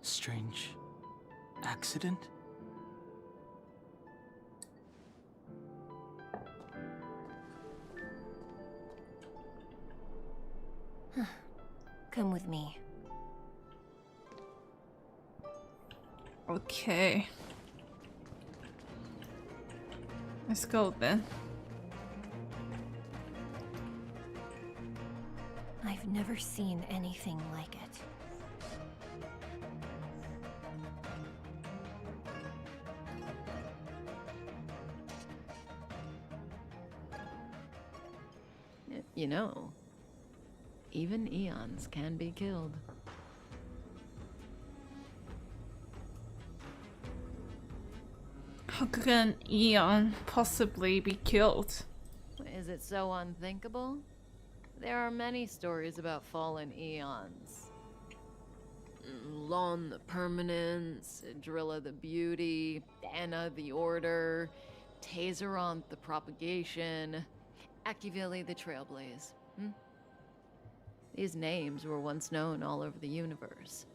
Strange accident? Come with me. Okay. Let's go then. I've never seen anything like it. You know, even eons can be killed. How could an Eon possibly be killed? Is it so unthinkable? There are many stories about fallen eons. Lon the Permanence, Drilla the Beauty, Anna the Order, Tazeronth the Propagation, Akivili the Trailblaze. These names were once known all over the universe.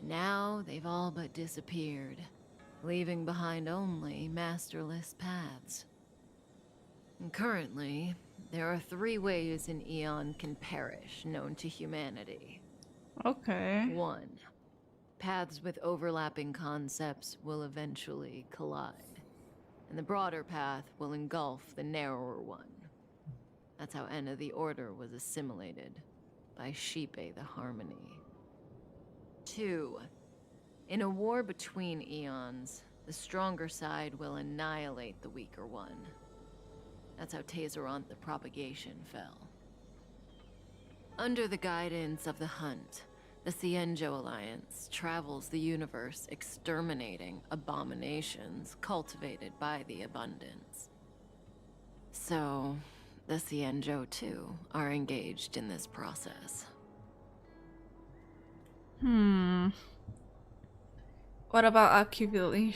Now they've all but disappeared, leaving behind only masterless paths. And currently, there are 3 ways an eon can perish known to humanity. Okay. 1. Paths with overlapping concepts will eventually collide, and the broader path will engulf the narrower one. That's how Enna the Order was assimilated by Shipe the Harmony. 2. In a war between eons, the stronger side will annihilate the weaker one. That's how Tazeronth the Propagation fell. Under the guidance of the Hunt, the Xianzhou Alliance travels the universe exterminating abominations cultivated by the Abundance. So, the Xianzhou too are engaged in this process. What about Akivili?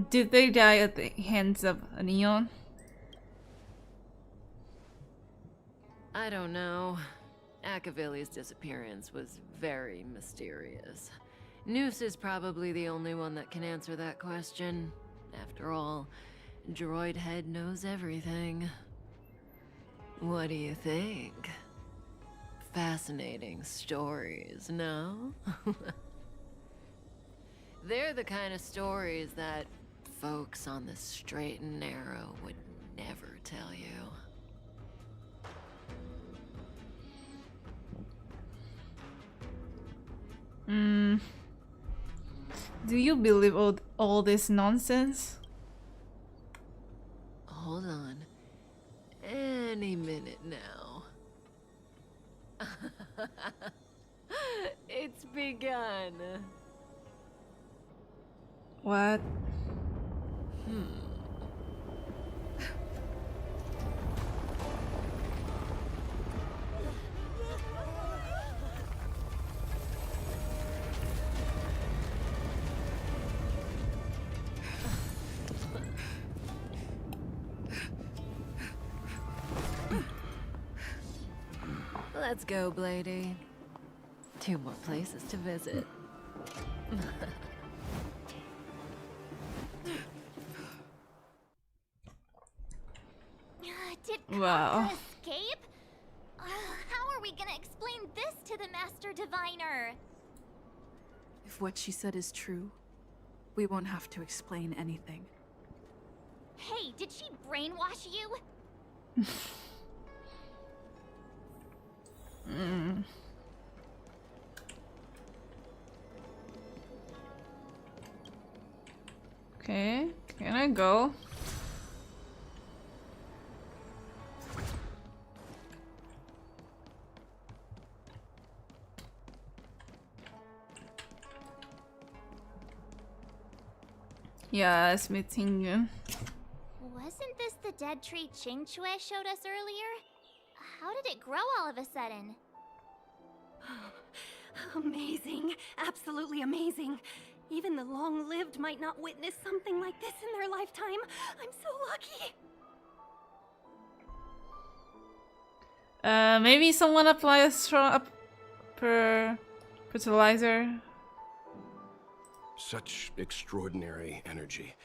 Did they die at the hands of an Eon? I don't know. Akavili's disappearance was very mysterious. Noose is probably the only one that can answer that question. After all, Droid Head knows everything. What do you think? Fascinating stories, no? They're the kind of stories that folks on the straight and narrow would never tell you. Do you believe all this nonsense? Hold on. Any minute now. It's begun. What? Let's go, Blady. 2 more places to visit. Did Wow. Kafka escape? How are we gonna explain this to the Master Diviner? If what she said is true, we won't have to explain anything. Hey, did she brainwash you? Okay, can I go? Yes, meeting. Wasn't this the dead tree Ching Chue showed us earlier? How did it grow all of a sudden? Amazing. Absolutely amazing. Even the long-lived might not witness something like this in their lifetime. I'm so lucky. Maybe someone apply a strong fertilizer. Such extraordinary energy.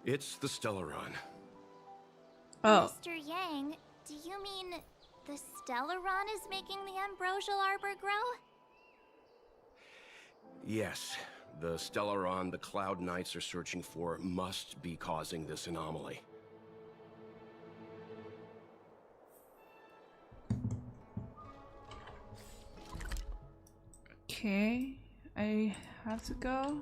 It's the Stellaron. Oh. Mr. Yang, do you mean the Stellaron is making the ambrosial arbor grow? Yes, the Stellaron the Cloud Knights are searching for must be causing this anomaly. Okay, I have to go.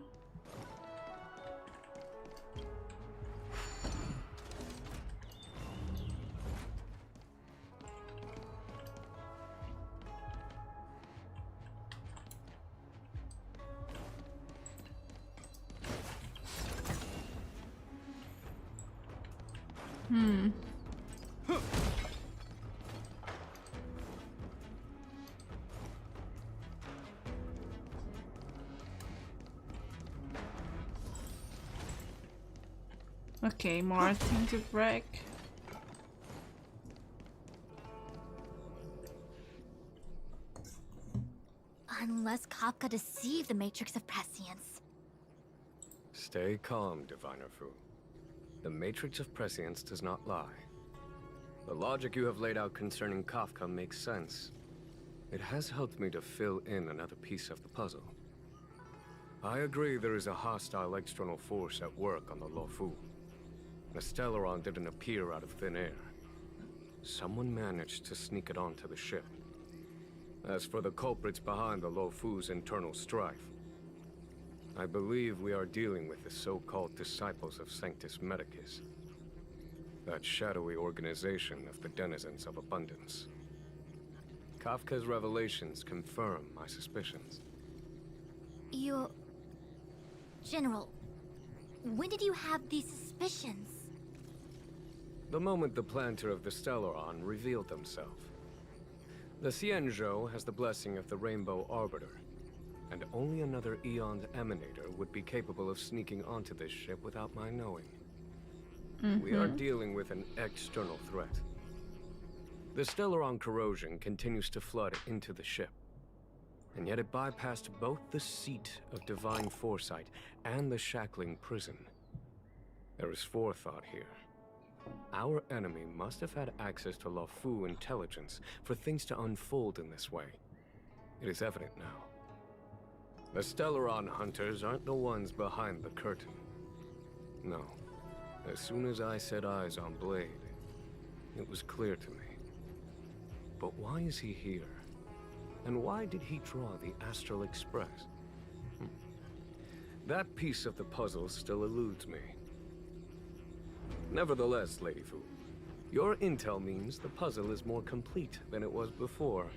Okay, more thing to break. Unless Kafka deceived the Matrix of Prescience. Stay calm, Diviner Fu. The Matrix of Prescience does not lie. The logic you have laid out concerning Kafka makes sense. It has helped me to fill in another piece of the puzzle. I agree there is a hostile external force at work on the Luofu. The Stellaron didn't appear out of thin air. Someone managed to sneak it onto the ship. As for the culprits behind the Luofu's internal strife, I believe we are dealing with the so-called disciples of Sanctus Medicus. That shadowy organization of the denizens of abundance. Kafka's revelations confirm my suspicions. You... General, when did you have these suspicions? The moment the planter of the Stellaron revealed himself. The Xianzhou has the blessing of the Rainbow Arbiter, and only another Eon's Emanator would be capable of sneaking onto this ship without my knowing. We are dealing with an external threat. The Stellaron corrosion continues to flood into the ship, and yet it bypassed both the seat of divine foresight and the shackling prison. There is forethought here. Our enemy must have had access to Luofu intelligence for things to unfold in this way. It is evident now. The Stellaron hunters aren't the ones behind the curtain. No. As soon as I set eyes on Blade, it was clear to me. But why is he here? And why did he draw the Astral Express? That piece of the puzzle still eludes me. Nevertheless, Lady Fu, your intel means the puzzle is more complete than it was before.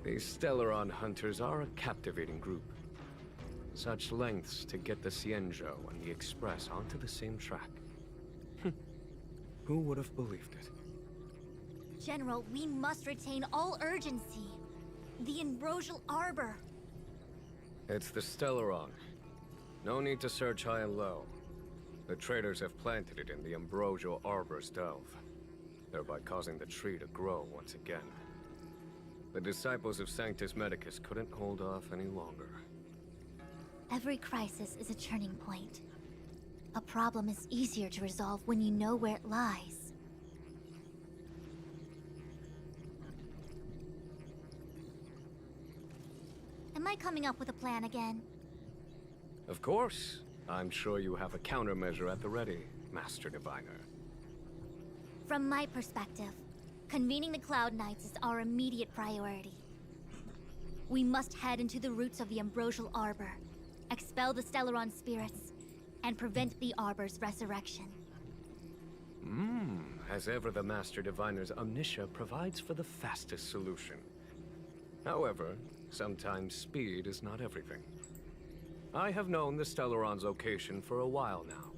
These Stellaron hunters are a captivating group. Such lengths to get the Xianzhou and the Express onto the same track. Who would have believed it? General, we must retain all urgency. The Ambrosial Arbor. It's the Stellaron. No need to search high and low. The traders have planted it in the Ambrosial Arbor's delve, thereby causing the tree to grow once again. The disciples of Sanctus Medicus couldn't hold off any longer. Every crisis is a turning point. A problem is easier to resolve when you know where it lies. Am I coming up with a plan again? Of course. I'm sure you have a countermeasure at the ready, Master Diviner. From my perspective, convening the Cloud Knights is our immediate priority. We must head into the roots of the Ambrosial Arbor, expel the Stellaron spirits, and prevent the Arbor's resurrection. As ever, the Master Diviner's omniscia provides for the fastest solution. However, sometimes speed is not everything. I have known the Stellaron's location for a while now.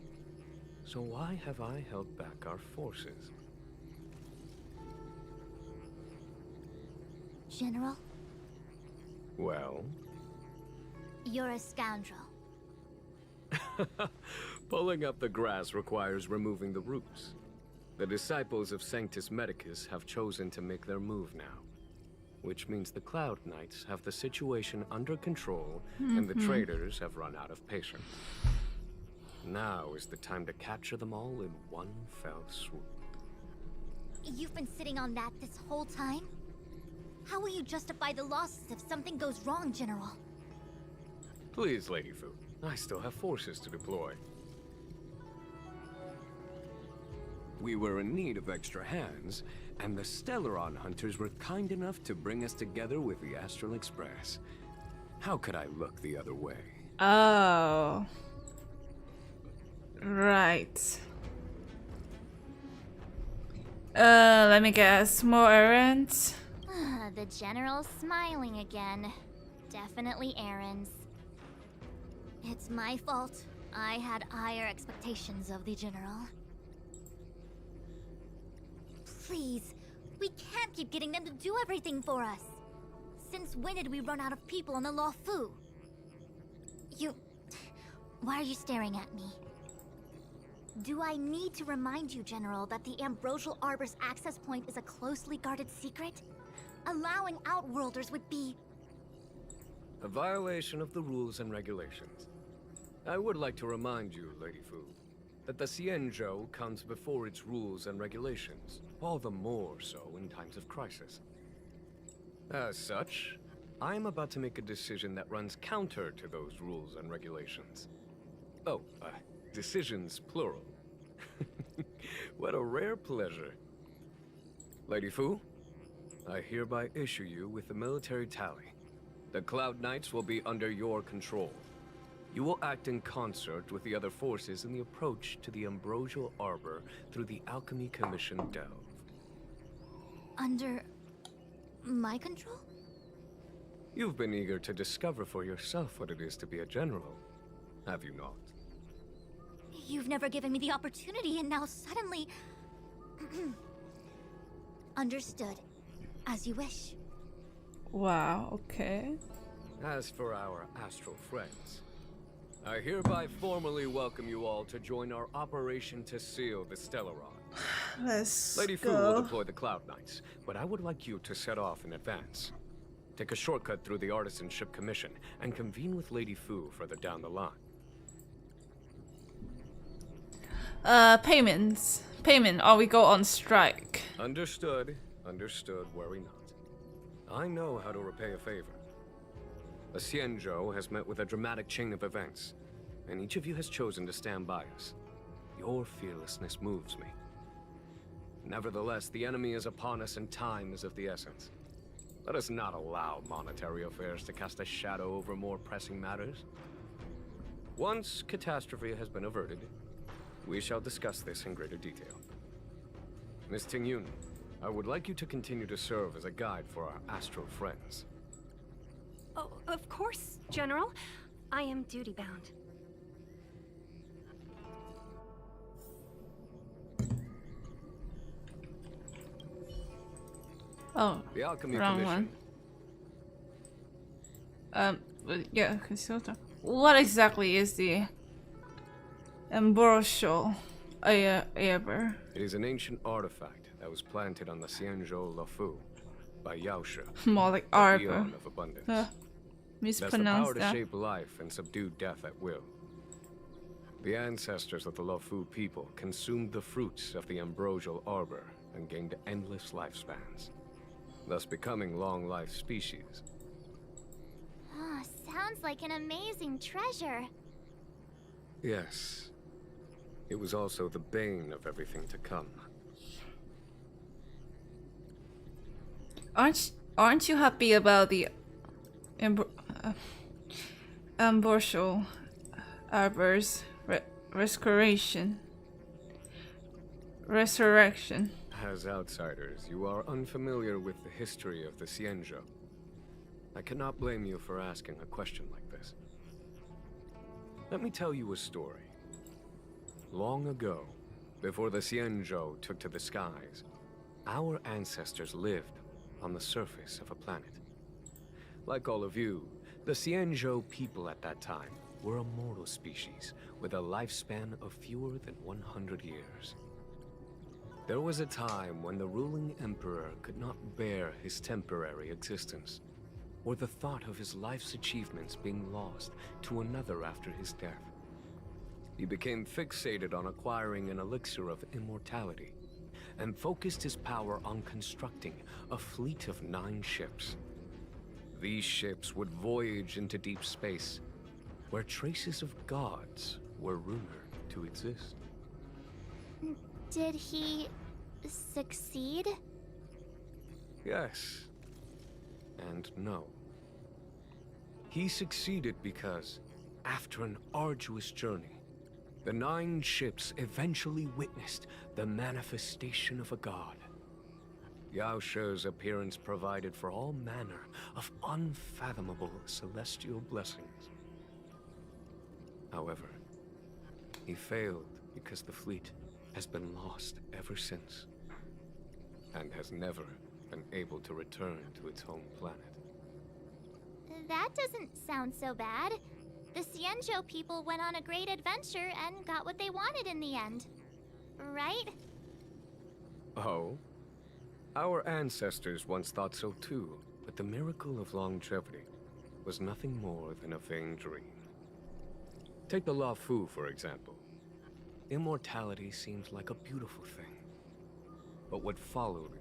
So why have I held back our forces? General? Well? You're a scoundrel. Pulling up the grass requires removing the roots. The disciples of Sanctus Medicus have chosen to make their move now. Which means the Cloud Knights have the situation under control, and the traders have run out of patience. Now is the time to capture them all in one fell swoop. You've been sitting on that this whole time? How will you justify the losses if something goes wrong, General? Please, Lady Fu. I still have forces to deploy. We were in need of extra hands, and the Stellaron hunters were kind enough to bring us together with the Astral Express. How could I look the other way? Oh. Right. Let me guess. More errands? The General's smiling again. Definitely errands. It's my fault. I had higher expectations of the General. Please, we can't keep getting them to do everything for us. Since when did we run out of people on the Law Fu? Why are you staring at me? Do I need to remind you, General, that the Ambrosial Arbor's access point is a closely guarded secret? Allowing Outworlders would be... a violation of the rules and regulations. I would like to remind you, Lady Fu, that the Xianzhou comes before its rules and regulations, all the more so in times of crisis. As such, I am about to make a decision that runs counter to those rules and regulations. Oh, decisions plural. What a rare pleasure. Lady Fu, I hereby issue you with the military tally. The Cloud Knights will be under your control. You will act in concert with the other forces in the approach to the Ambrosial Arbor through the Alchemy Commission delve. Under... my control? You've been eager to discover for yourself what it is to be a general, have you not? You've never given me the opportunity, and now suddenly... Understood. As you wish. Wow, okay. As for our astral friends, I hereby formally welcome you all to join our operation to seal the Stellaron. Let's Lady Fu go. will deploy the Cloud Knights, but I would like you to set off in advance. Take a shortcut through the Artisanship Commission and convene with Lady Fu further down the line. Payments. Payment, or we go on strike. Understood. Understood, worry not. I know how to repay a favor. The Xianzhou has met with a dramatic chain of events, and each of you has chosen to stand by us. Your fearlessness moves me. Nevertheless, the enemy is upon us and time is of the essence. Let us not allow monetary affairs to cast a shadow over more pressing matters. Once catastrophe has been averted, we shall discuss this in greater detail. Miss Tingyun, I would like you to continue to serve as a guide for our astral friends. Oh, of course, General. I am duty-bound. Oh, The Alchemy wrong Commission. one. Yeah, consultant. What exactly is the Ambrosial Aeber? It is an ancient artifact that was planted on the Xianzhou Lafu by Yao Shi, More like the Arbor. Eon of Abundance. It has the Mispronounced power to that. shape life and subdue death at will. The ancestors of the Lafu people consumed the fruits of the ambrosial arbor and gained endless lifespans, thus becoming long-life species. Oh, sounds like an amazing treasure. Yes. It was also the bane of everything to come. Aren't you happy about the Ambrosial Arbor's restoration? Resurrection. As outsiders, you are unfamiliar with the history of the Xianzhou. I cannot blame you for asking a question like this. Let me tell you a story. Long ago, before the Xianzhou took to the skies, our ancestors lived on the surface of a planet. Like all of you, the Xianzhou people at that time were a mortal species with a lifespan of fewer than 100 years. There was a time when the ruling emperor could not bear his temporary existence, or the thought of his life's achievements being lost to another after his death. He became fixated on acquiring an elixir of immortality, and focused his power on constructing a fleet of 9 ships. These ships would voyage into deep space, where traces of gods were rumored to exist. Did he succeed? Yes. And no. He succeeded because, after an arduous journey, the 9 ships eventually witnessed the manifestation of a god. Yao Shi's appearance provided for all manner of unfathomable celestial blessings. However, he failed because the fleet has been lost ever since, and has never been able to return to its home planet. That doesn't sound so bad. The Xianzhou people went on a great adventure and got what they wanted in the end. Right? Oh? Our ancestors once thought so too, but the miracle of longevity was nothing more than a vain dream. Take the Lafu, for example. Immortality seemed like a beautiful thing. But what followed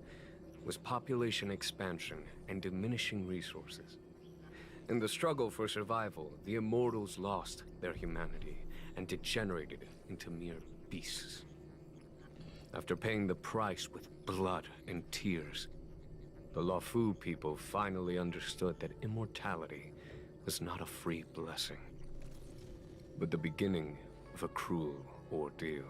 was population expansion and diminishing resources. In the struggle for survival, the immortals lost their humanity and degenerated into mere beasts. After paying the price with blood and tears, the Lafu people finally understood that immortality was not a free blessing, but the beginning of a cruel ordeal.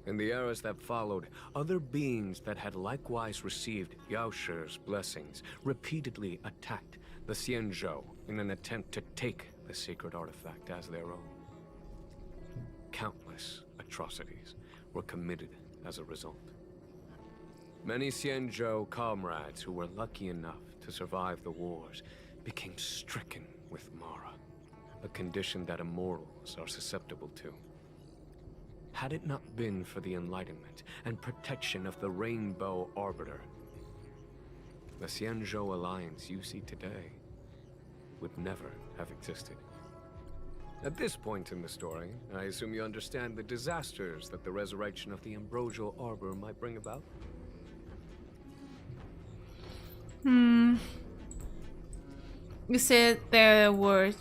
In the eras that followed, other beings that had likewise received Yao Shi's blessings repeatedly attacked the Xianzhou in an attempt to take the sacred artifact as their own. Countless atrocities were committed as a result. Many Xianzhou comrades who were lucky enough to survive the wars became stricken with Mara, a condition that immortals are susceptible to. Had it not been for the enlightenment and protection of the Rainbow Arbiter, the Xianzhou Alliance you see today would never have existed. At this point in the story, I assume you understand the disasters that the resurrection of the Ambrosial Arbor might bring about? You said there were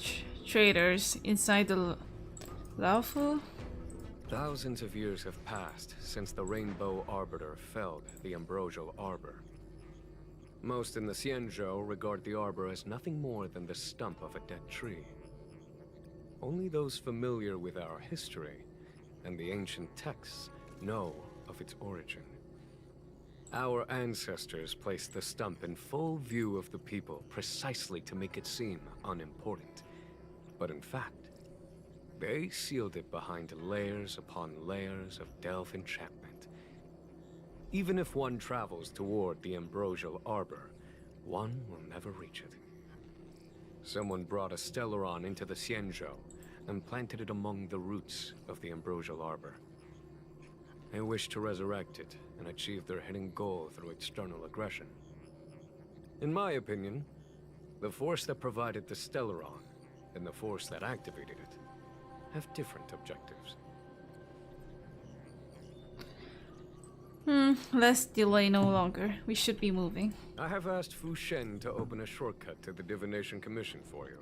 traders inside the Laufu? Thousands of years have passed since the Rainbow Arbiter felled the Ambrosial Arbor. Most in the Xianzhou regard the arbor as nothing more than the stump of a dead tree. Only those familiar with our history and the ancient texts know of its origin. Our ancestors placed the stump in full view of the people precisely to make it seem unimportant. But in fact, they sealed it behind layers upon layers of delve enchantment. Even if one travels toward the Ambrosial Arbor, one will never reach it. Someone brought a Stellaron into the Xianzhou and planted it among the roots of the Ambrosial Arbor. They wish to resurrect it and achieve their hidden goal through external aggression. In my opinion, the force that provided the Stellaron and the force that activated it have different objectives. Let's delay no longer. We should be moving. I have asked Fu Shen to open a shortcut to the Divination Commission for you.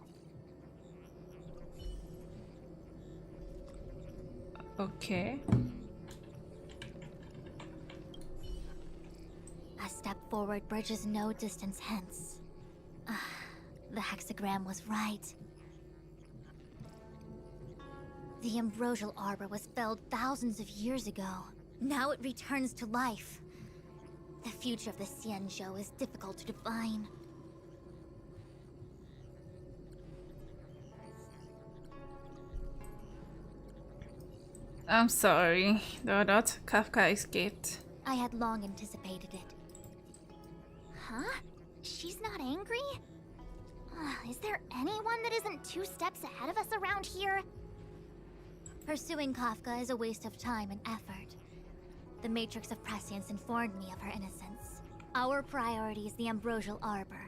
Okay. A step forward bridges no distance hence. The hexagram was right. The Ambrosial Arbor was felled thousands of years ago. Now it returns to life. The future of the Xianzhou is difficult to define. I'm sorry, Dot. Kafka escaped. I had long anticipated it. Huh? She's not angry? Is there anyone that isn't 2 steps ahead of us around here? Pursuing Kafka is a waste of time and effort. The Matrix of Prescience informed me of her innocence. Our priority is the Ambrosial Arbor.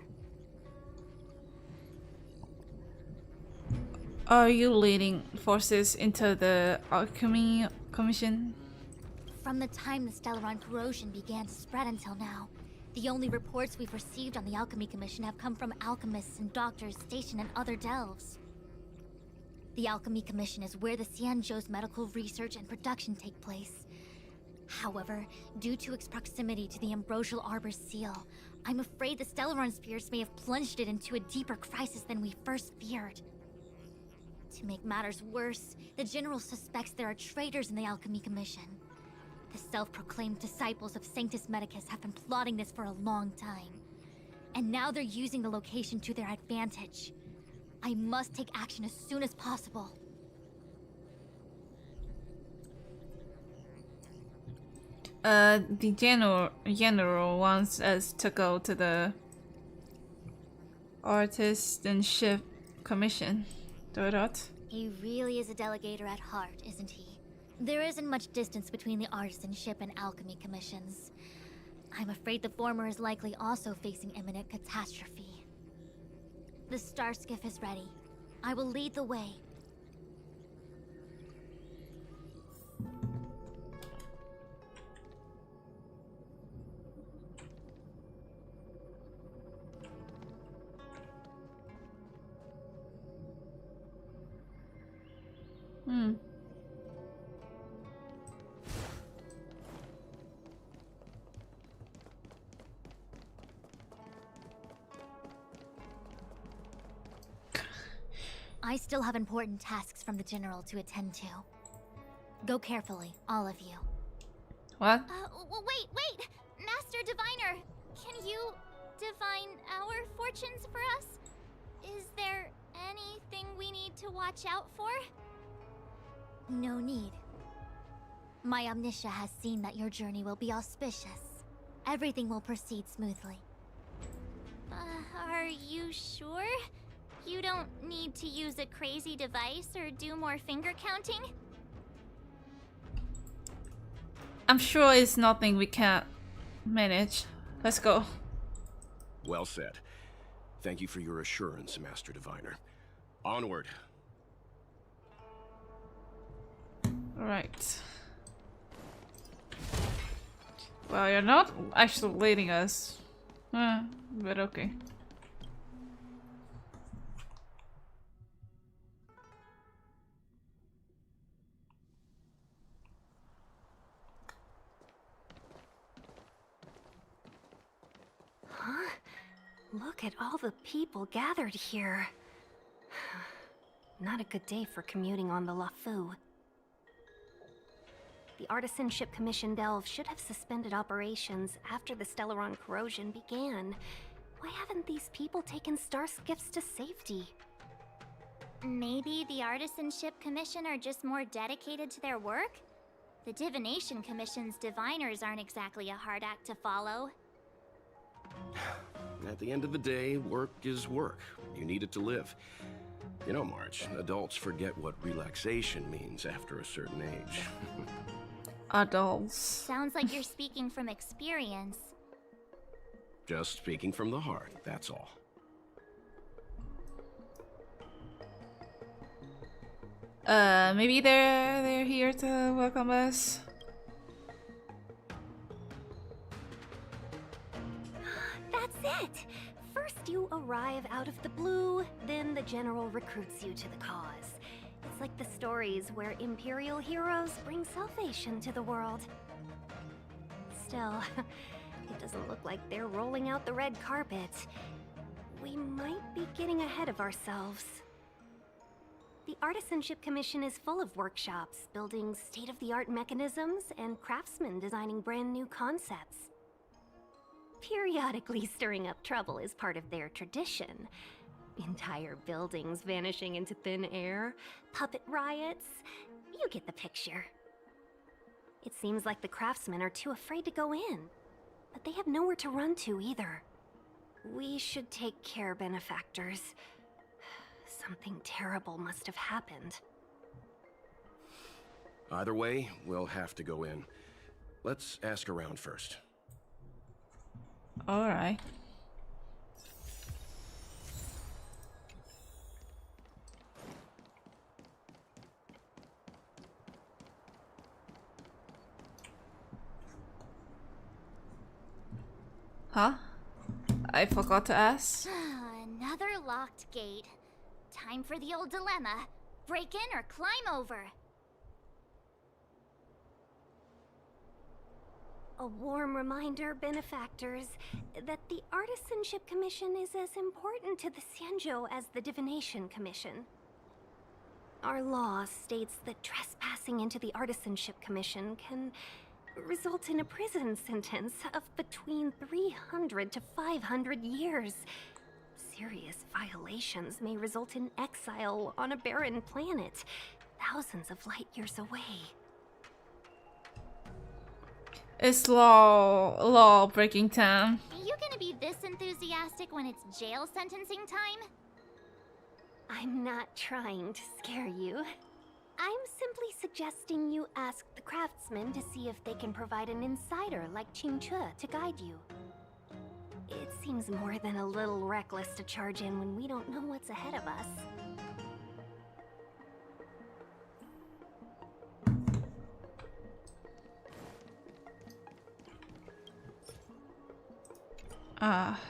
Are you leading forces into the Alchemy Commission? From the time the Stellaron corrosion began to spread until now, the only reports we've received on the Alchemy Commission have come from alchemists and doctors stationed in other delves. The Alchemy Commission is where the Xianzhou's medical research and production take place. However, due to its proximity to the Ambrosial Arbor's seal, I'm afraid the Stellaron spirits may have plunged it into a deeper crisis than we first feared. To make matters worse, the General suspects there are traitors in the Alchemy Commission. The self-proclaimed disciples of Sanctus Medicus have been plotting this for a long time. And now they're using the location to their advantage. I must take action as soon as possible. The general wants us to go to the Artisanship Commission. Dot. He really is a delegator at heart, isn't he? There isn't much distance between the Artisanship and Alchemy Commissions. I'm afraid the former is likely also facing imminent catastrophe. The star skiff is ready. I will lead the way. I still have important tasks from the General to attend to. Go carefully, all of you. What? Wait! Master Diviner, can you divine our fortunes for us? Is there anything we need to watch out for? No need. My Omniscia has seen that your journey will be auspicious. Everything will proceed smoothly. Are you sure? You don't need to use a crazy device or do more finger counting? I'm sure it's nothing we can't manage. Let's go. Well said. Thank you for your assurance, Master Diviner. Onward. Alright. Well, you're not actually leading us. But okay. Look at all the people gathered here. Not a good day for commuting on the LaFu. The Artisanship Commission Delve should have suspended operations after the Stellaron corrosion began. Why haven't these people taken star skiffs to safety? Maybe the Artisanship Commission are just more dedicated to their work? The Divination Commission's diviners aren't exactly a hard act to follow. At the end of the day, work is work. You need it to live. You know, March, adults forget what relaxation means after a certain age. Adults. Sounds like you're speaking from experience. Just speaking from the heart, that's all. Maybe they're here to welcome us. That's it! First you arrive out of the blue, then the general recruits you to the cause. It's like the stories where Imperial heroes bring salvation to the world. Still, it doesn't look like they're rolling out the red carpet. We might be getting ahead of ourselves. The Artisanship Commission is full of workshops, building state-of-the-art mechanisms and craftsmen designing brand new concepts. Periodically stirring up trouble is part of their tradition. Entire buildings vanishing into thin air, puppet riots. You get the picture. It seems like the craftsmen are too afraid to go in, but they have nowhere to run to either. We should take care, benefactors. Something terrible must have happened. Either way, we'll have to go in. Let's ask around first. Alright. Huh? I forgot to ask. Another locked gate. Time for the old dilemma. Break in or climb over. A warm reminder, benefactors, that the Artisanship Commission is as important to the Xianzhou as the Divination Commission. Our law states that trespassing into the Artisanship Commission can result in a prison sentence of between 300 to 500 years. Serious violations may result in exile on a barren planet, thousands of light years away. It's law breaking time. You gonna be this enthusiastic when it's jail sentencing time? I'm not trying to scare you. I'm simply suggesting you ask the craftsmen to see if they can provide an insider like Qingche to guide you. It seems more than a little reckless to charge in when we don't know what's ahead of us.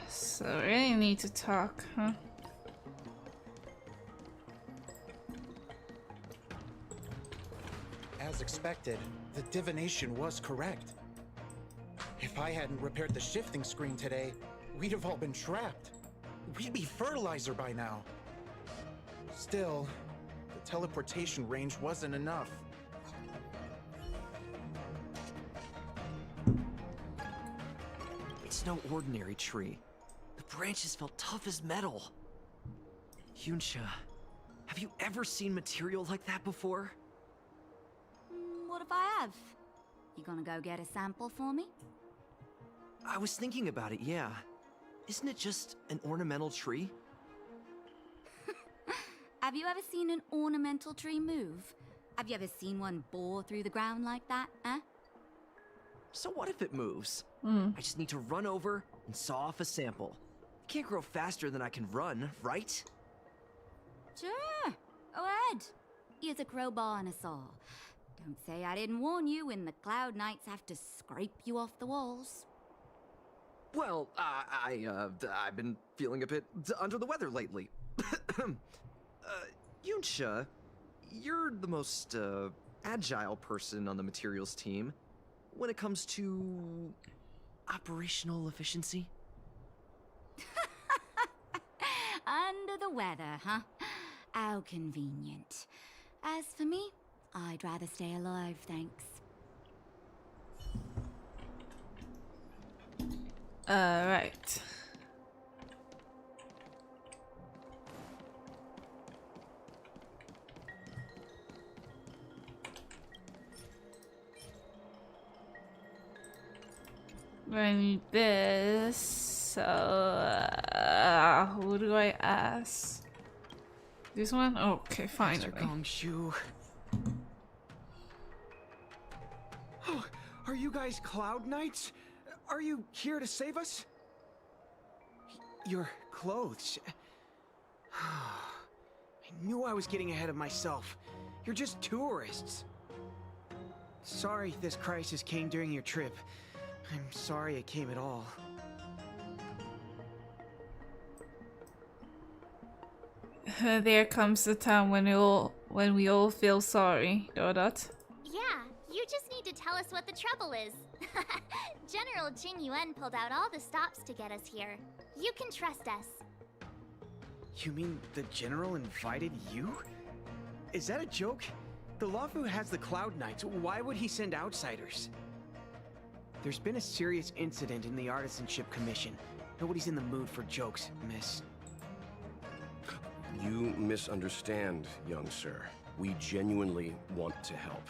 So we really need to talk, huh? As expected, the divination was correct. If I hadn't repaired the shifting screen today, we'd have all been trapped. We'd be fertilizer by now. Still, the teleportation range wasn't enough. It's no ordinary tree. The branches felt tough as metal. Yunsha, have you ever seen material like that before? What if I have? You gonna go get a sample for me? I was thinking about it, yeah. Isn't it just an ornamental tree? Have you ever seen an ornamental tree move? Have you ever seen one bore through the ground like that, huh? So what if it moves? Mm. I just need to run over and saw off a sample. It can't grow faster than I can run, right? Sure, go ahead. Here's a crowbar and a saw. Don't say I didn't warn you when the Cloud Knights have to scrape you off the walls. Well, I've been feeling a bit under the weather lately. Yunsha, you're the most agile person on the materials team when it comes to operational efficiency. under the weather, huh? How convenient. As for me, I'd rather stay alive, thanks. Right. I need this. Who do I ask? This one? Okay, finally. Mr. Gongshu. Oh, are you guys Cloud Knights? Are you here to save us? Your clothes. I knew I was getting ahead of myself. You're just tourists. Sorry this crisis came during your trip. I'm sorry it came at all. There comes the time when we all feel sorry, Dodot. Yeah, you just need to tell us what the trouble is. General Jing Yuan pulled out all the stops to get us here. You can trust us. You mean the General invited you? Is that a joke? The Luofu has the Cloud Knights. Why would he send outsiders? There's been a serious incident in the Artisanship Commission. Nobody's in the mood for jokes, miss. You misunderstand, young sir. We genuinely want to help.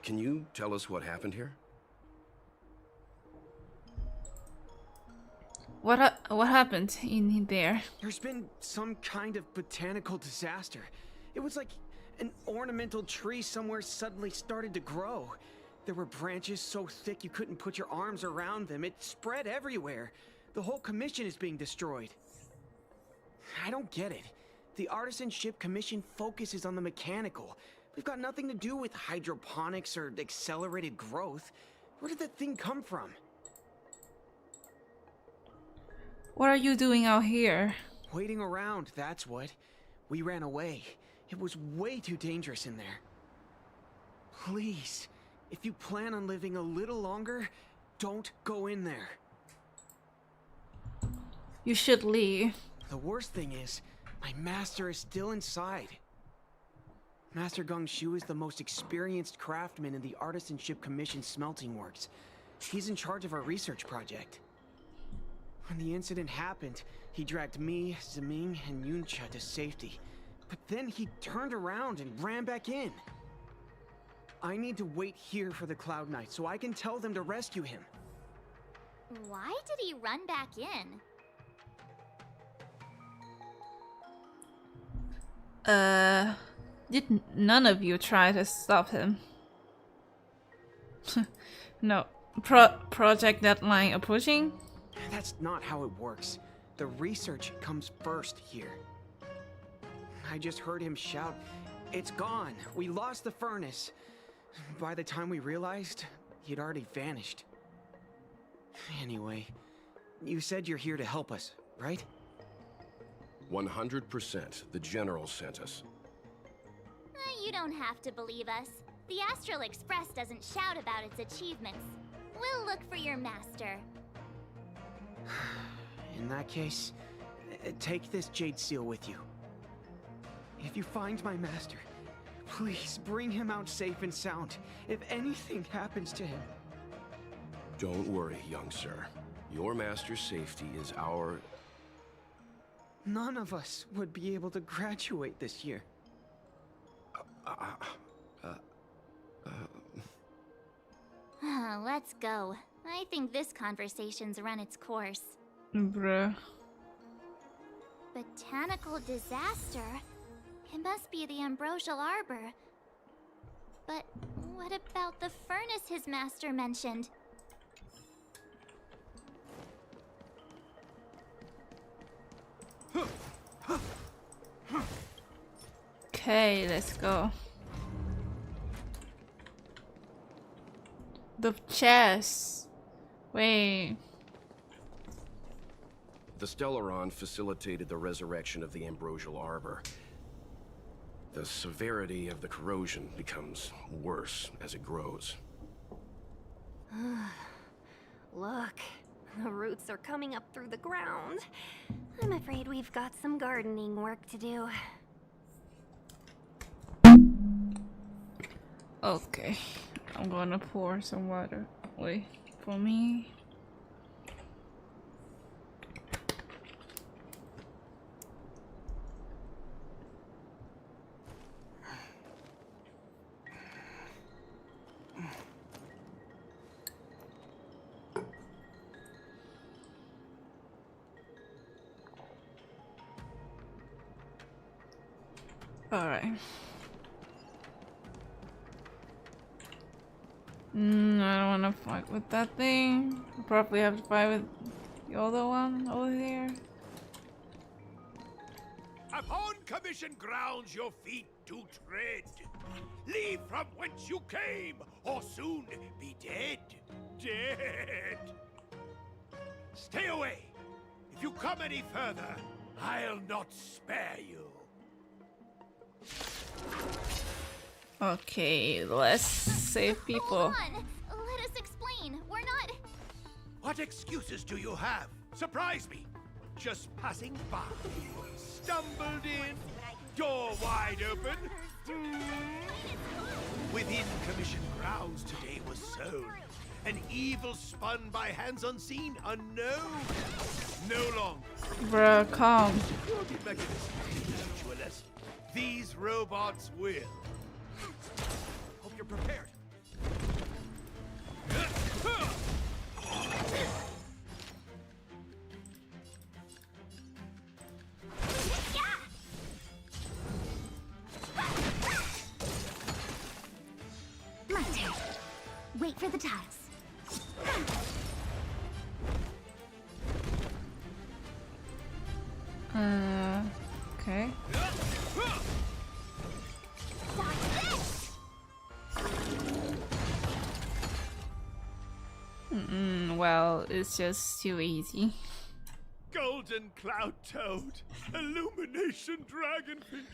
Can you tell us what happened here? What happened in there? There's been some kind of botanical disaster. It was like an ornamental tree somewhere suddenly started to grow. There were branches so thick you couldn't put your arms around them. It spread everywhere. The whole commission is being destroyed. I don't get it. The Artisanship Commission focuses on the mechanical. We've got nothing to do with hydroponics or accelerated growth. Where did that thing come from? What are you doing out here? Waiting around, that's what. We ran away. It was way too dangerous in there. Please, if you plan on living a little longer, don't go in there. You should leave. The worst thing is, my master is still inside. Master Gongshu is the most experienced craftsman in the Artisanship Commission smelting works. He's in charge of our research project. When the incident happened, he dragged me, Zeming, and Yuncha to safety. But then he turned around and ran back in. I need to wait here for the Cloud Knight so I can tell them to rescue him. Why did he run back in? Did none of you try to stop him? No. Project deadline approaching? That's not how it works. The research comes first here. I just heard him shout, "It's gone! We lost the furnace!" By the time we realized, he'd already vanished. Anyway, you said you're here to help us, right? 100%. The General sent us. You don't have to believe us. The Astral Express doesn't shout about its achievements. We'll look for your master. In that case, take this jade seal with you. If you find my master, please bring him out safe and sound. If anything happens to him. Don't worry, young sir. Your master's safety is our... None of us would be able to graduate this year. Let's go. I think this conversation's run its course. Bruh. Botanical disaster? It must be the Ambrosial Arbor. But what about the furnace his master mentioned? Okay, let's go. The chest. Wait. The Stellaron facilitated the resurrection of the Ambrosial Arbor. The severity of the corrosion becomes worse as it grows. Look, The roots are coming up through the ground. I'm afraid we've got some gardening work to do. Okay, I'm gonna pour some water away for me. Alright. I don't want to fight with that thing. I'll probably have to fight with the other one over here. Upon commission grounds your feet do tread. Leave from whence you came, or soon be dead. Dead. Stay away. If you come any further, I'll not spare you. Okay, let's save people. Hold on. Let us explain. We're not... What excuses do you have? Surprise me. Just passing by. Stumbled in. Door wide open. Within commission grounds today was sown. An evil spun by hands unseen, unknown. No longer. Bruh, calm. Security mechanisms teach you a lesson. These robots will. Hope you're prepared. My turn. Wait for the tiles. Okay. Well, it's just too easy. Golden cloud toad, illumination dragonfish.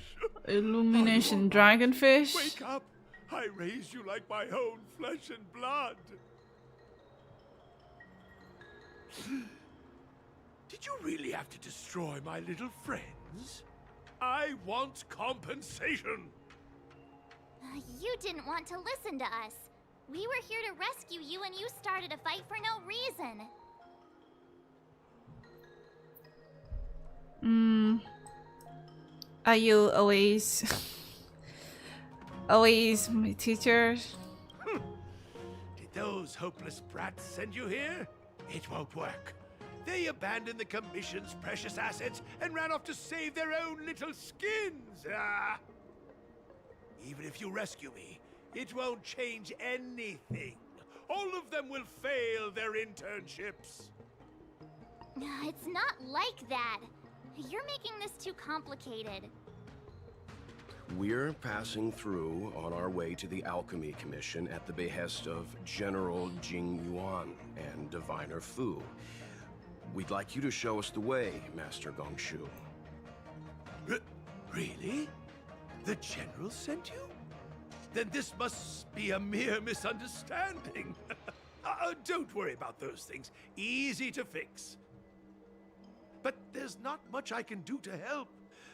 Illumination dragonfish? Wake up! I raised you like my own flesh and blood. Did you really have to destroy my little friends? I want compensation. You didn't want to listen to us. We were here to rescue you and you started a fight for no reason. Are you always always my teacher? Did those hopeless brats send you here? It won't work. They abandoned the Commission's precious assets and ran off to save their own little skins. Even if you rescue me, it won't change anything. All of them will fail their internships. It's not like that. You're making this too complicated. We're passing through on our way to the Alchemy Commission at the behest of General Jing Yuan and Diviner Fu. We'd like you to show us the way, Master Gongshu. Really? The General sent you? Then this must be a mere misunderstanding. Don't worry about those things. Easy to fix. But there's not much I can do to help.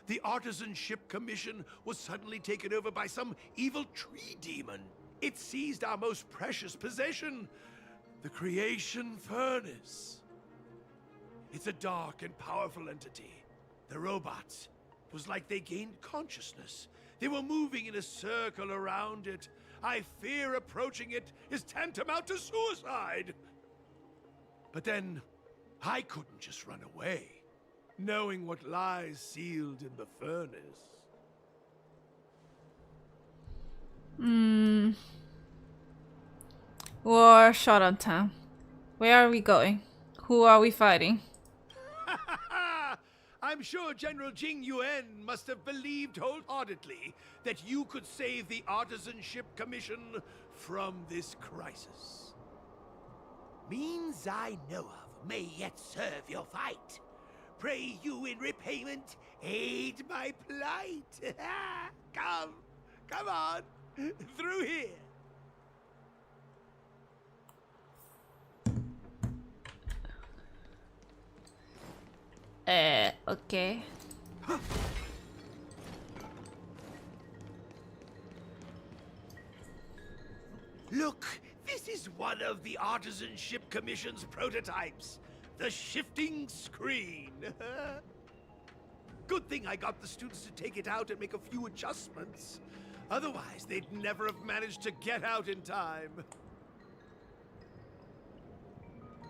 The Artisanship Commission was suddenly taken over by some evil tree demon. It seized our most precious possession, the Creation Furnace. It's a dark and powerful entity. The robots, it was like they gained consciousness. They were moving in a circle around it. I fear approaching it is tantamount to suicide. But then, I couldn't just run away, knowing what lies sealed in the furnace. War shot on town. Where are we going? Who are we fighting? I'm sure General Jing Yuan must have believed wholeheartedly that you could save the Artisanship Commission from this crisis. Means I know of may yet serve your fight. Pray you in repayment aid my plight. Come on, through here. Okay. Look, this is one of the Artisanship Commission's prototypes. The shifting screen. Good thing I got the students to take it out and make a few adjustments. Otherwise, they'd never have managed to get out in time.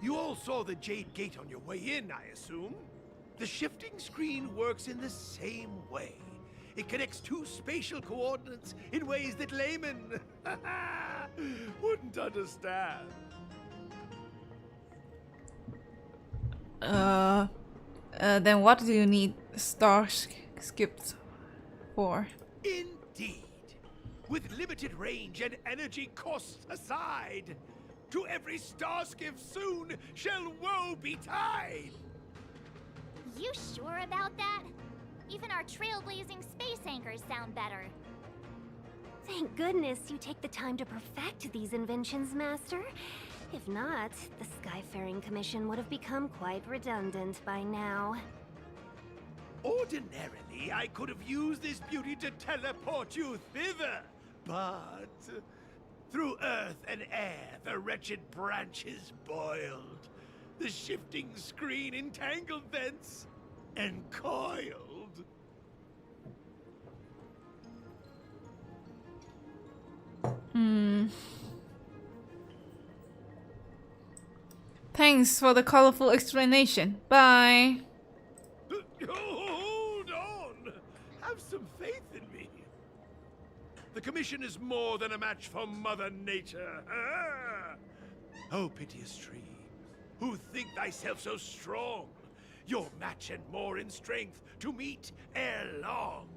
You all saw the Jade Gate on your way in, I assume? The shifting screen works in the same way. It connects two spatial coordinates in ways that laymen wouldn't understand. Then what do you need star skips for? Indeed. With limited range and energy costs aside, to every star skiff soon shall woe betide. You sure about that? Even our trailblazing space anchors sound better. Thank goodness you take the time to perfect these inventions, Master. If not, the Skyfaring Commission would have become quite redundant by now. Ordinarily, I could have used this beauty to teleport you thither, but through earth and air, the wretched branches boiled. The shifting screen entangled thence and coiled. Thanks for the colorful explanation. Bye. Hold on! Have some faith in me. The Commission is more than a match for Mother Nature. Oh, piteous tree, who think thyself so strong, your match and more in strength to meet ere long.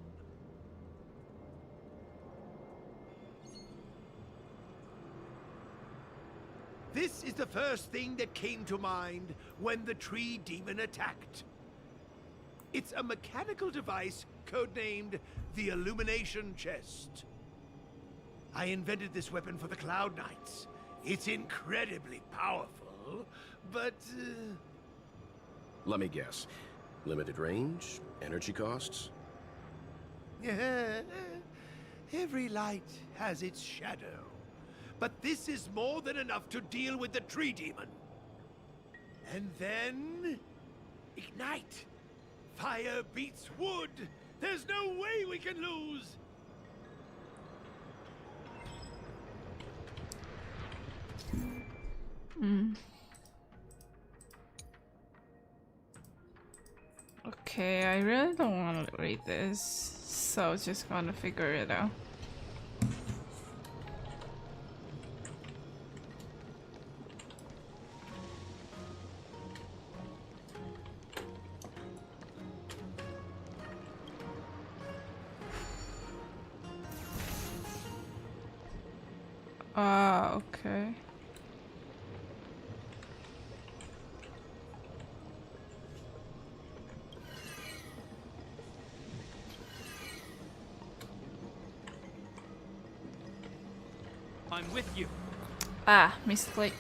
This is the first thing that came to mind when the tree demon attacked. It's a mechanical device codenamed the Illumination Chest. I invented this weapon for the Cloud Knights. It's incredibly powerful, but... Let me guess. Limited range? Energy costs? Every light has its shadow. But this is more than enough to deal with the tree demon. And then... ignite! Fire beats wood! There's no way we can lose! Okay, I really don't want to read this, so just gonna figure it out. Okay. I'm with you. Misclick.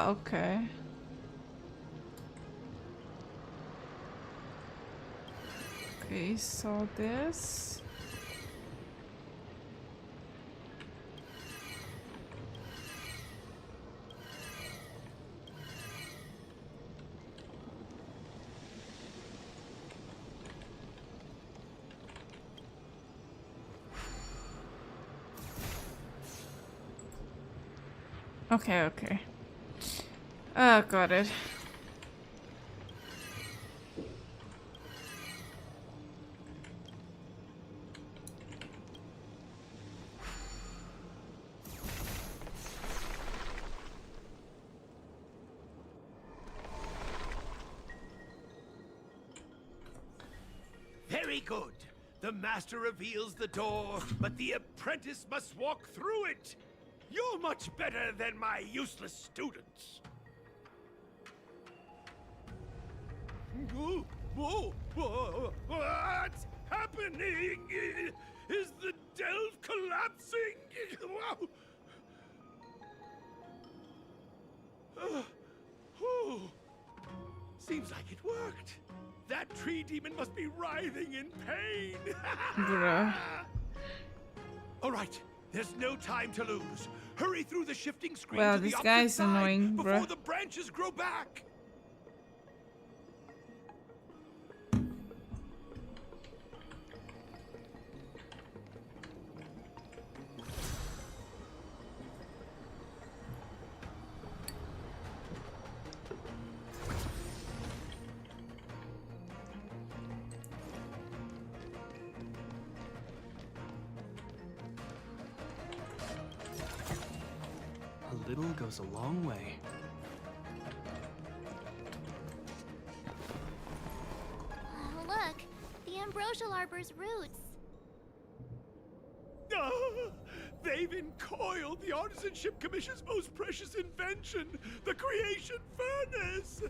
Okay. Okay, so this. Okay. Got it. Very good. The master reveals the door, but the apprentice must walk through it. You're much better than my useless students. What's happening? Is the delve collapsing? Seems like it worked. That tree demon must be writhing in pain. Bruh. All right, there's no time to lose. Hurry through the shifting screen Well, to the this opposite guy's side annoying, before bruh. the branches grow back. A little goes a long way. Oh, look, the ambrosial arbor's roots. Ah, they've encoiled the Artisanship Commission's most precious invention, the creation furnace.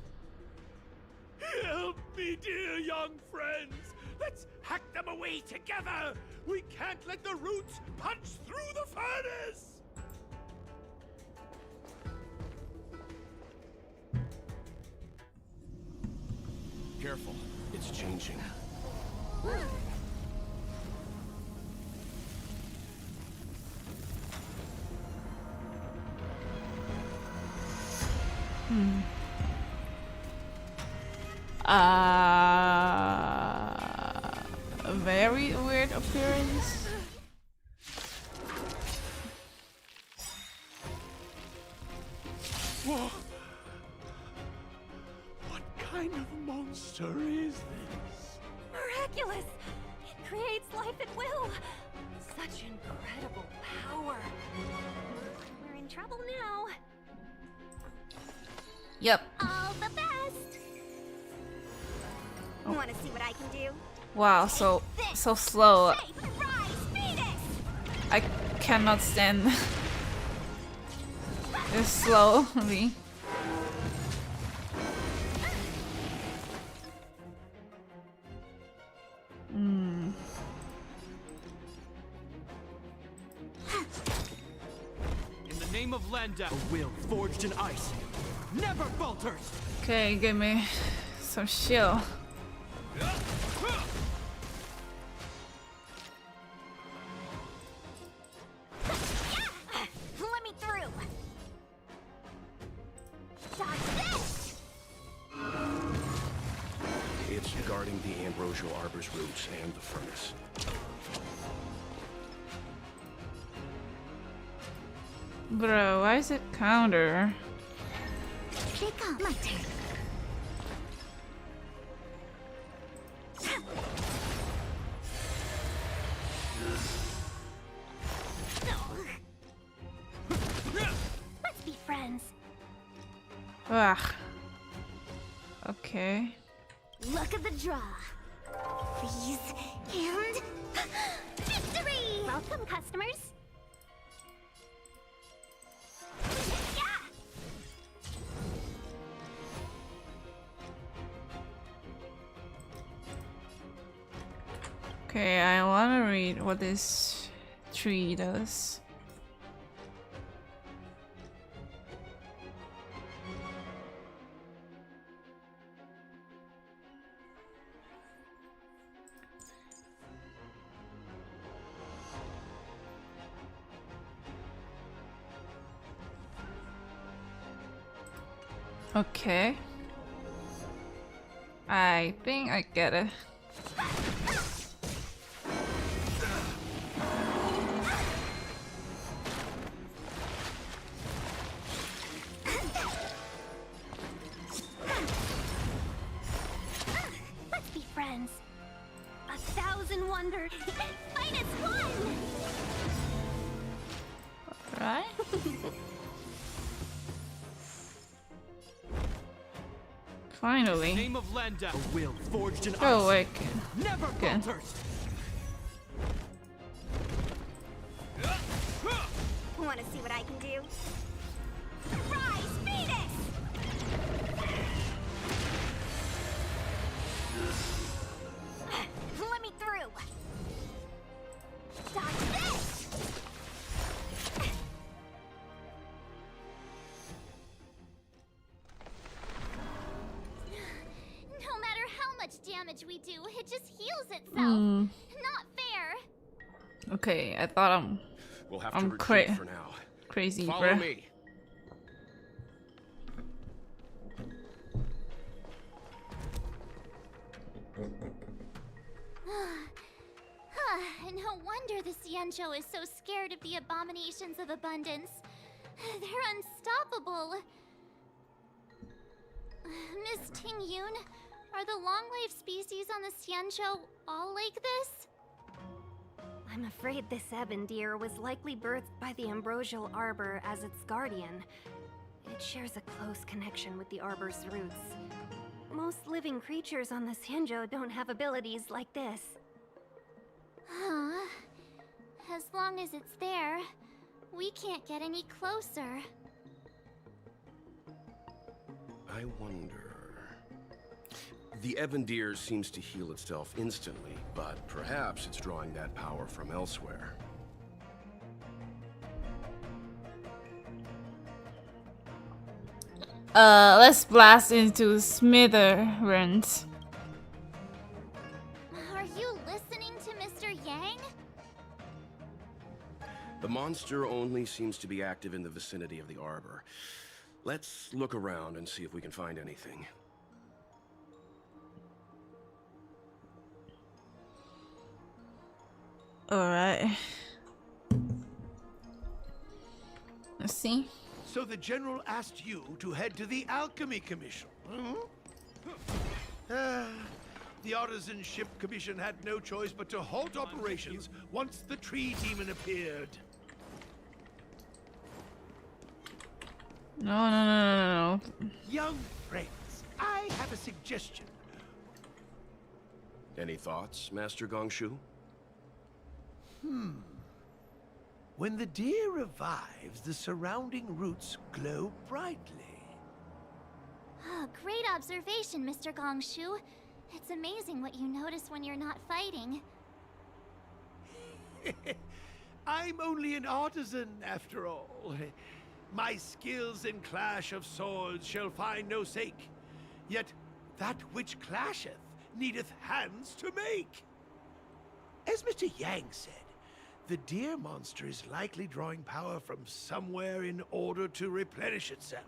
Help me, dear young friends. Let's hack them away together. We can't let the roots punch through the furnace. Careful, it's changing. A very weird appearance. Whoa. What kind of monster is this? Miraculous! It creates life at will! Such incredible power! We're in trouble now. Yep. All the best! Oh. Want to see what I can do? Wow, so slow. Rise, Phoenix! I cannot stand this slowly. In the name of Landau, a will forged in ice never falters. Okay, give me some shield. Let me through! Dodge this! It's guarding the ambrosial arbor's roots and the furnace. Bro, why is it counter? Pick up my turn. Let's be friends. Ugh. Okay. Look at the draw. Freeze and victory! Welcome, customers. Okay, I wanna read what this tree does. Okay. I think I get it. Let's be friends. 1,000 wonders. Minus one! Right? Finally. Name of Landa. A will forged in Go away. Never falters. Want to see what I can do? Rise, Phoenix! Let me through. Dodge this! No matter how much damage we do, it just heals itself. Not fair. Okay, I thought We'll have to I'm retreat for now. crazy, Follow bruh. me. No wonder the Xianzhou is so scared of the abominations of abundance. They're unstoppable. Miss Ting Yun, are the long-lived species on the Xianzhou all like this? I'm afraid this ebon deer was likely birthed by the ambrosial arbor as its guardian. It shares a close connection with the arbor's roots. Most living creatures on the Xianzhou don't have abilities like this. Huh. As long as it's there, we can't get any closer. I wonder... The ebon deer seems to heal itself instantly, but perhaps it's drawing that power from elsewhere. Let's blast into smithereens. Are you listening to Mr. Yang? The monster only seems to be active in the vicinity of the arbor. Let's look around and see if we can find anything. Alright. Let's see. So the General asked you to head to the Alchemy Commission, the Artisanship Commission had no choice but to halt operations once the Tree Demon appeared. No. Young friends, I have a suggestion. Any thoughts, Master Gongshu? When the deer revives, the surrounding roots glow brightly. Oh, great observation, Mr. Gongshu. It's amazing what you notice when you're not fighting. I'm only an artisan, after all. My skills in clash of swords shall find no sake. Yet that which clasheth needeth hands to make. As Mr. Yang said, the deer monster is likely drawing power from somewhere in order to replenish itself.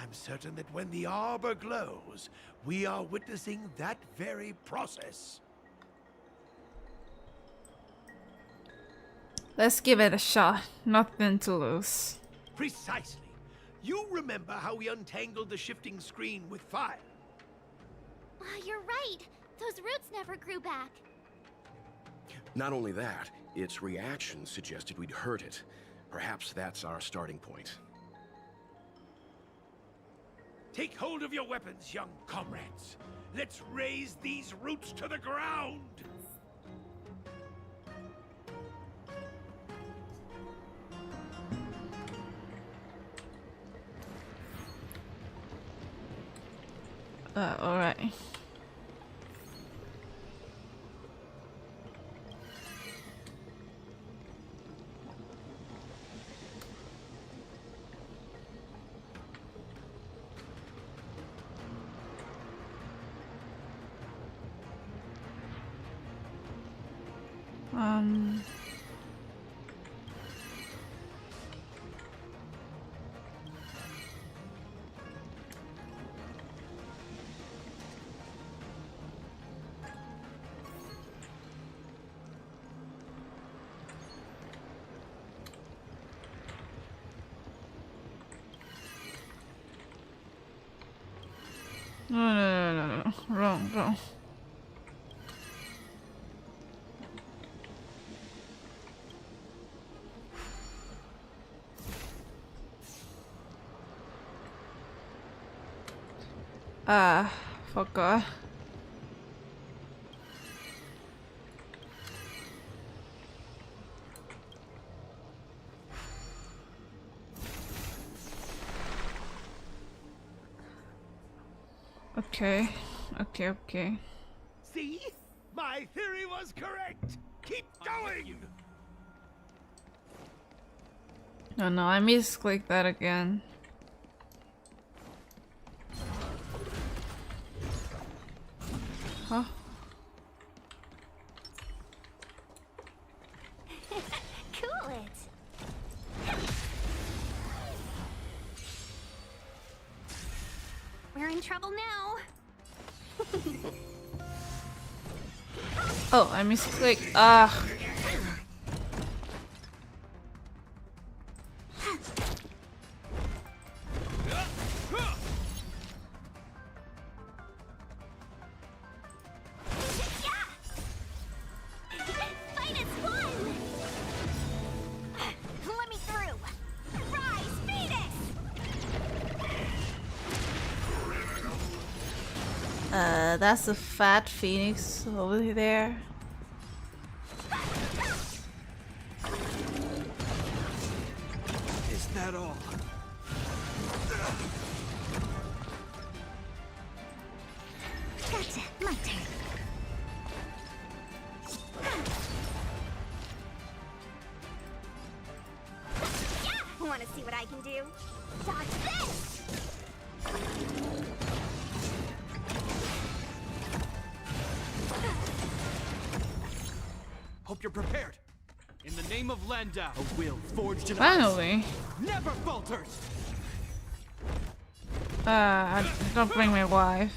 I'm certain that when the arbor glows, we are witnessing that very process. Let's give it a shot. Nothing to lose. Precisely. You remember how we untangled the shifting screen with fire? You're right. Those roots never grew back. Not only that, its reaction suggested we'd hurt it. Perhaps that's our starting point. Take hold of your weapons, young comrades. Let's raze these roots to the ground. Alright. No. Wrong. Forgot. Okay. See? My theory was correct! Keep going! Oh no, I misclicked that again. Huh? Cool it. We're in trouble now. Oh, I misclicked. Ah. Fight is won! Let me through! Rise, Phoenix! That's a fat phoenix over there. Is that all? Gotcha, my turn. Want to see what I can do? Dodge this! Hope you're prepared. In the name of Landau, a will forged in Finally. ice never falters. Don't bring my wife,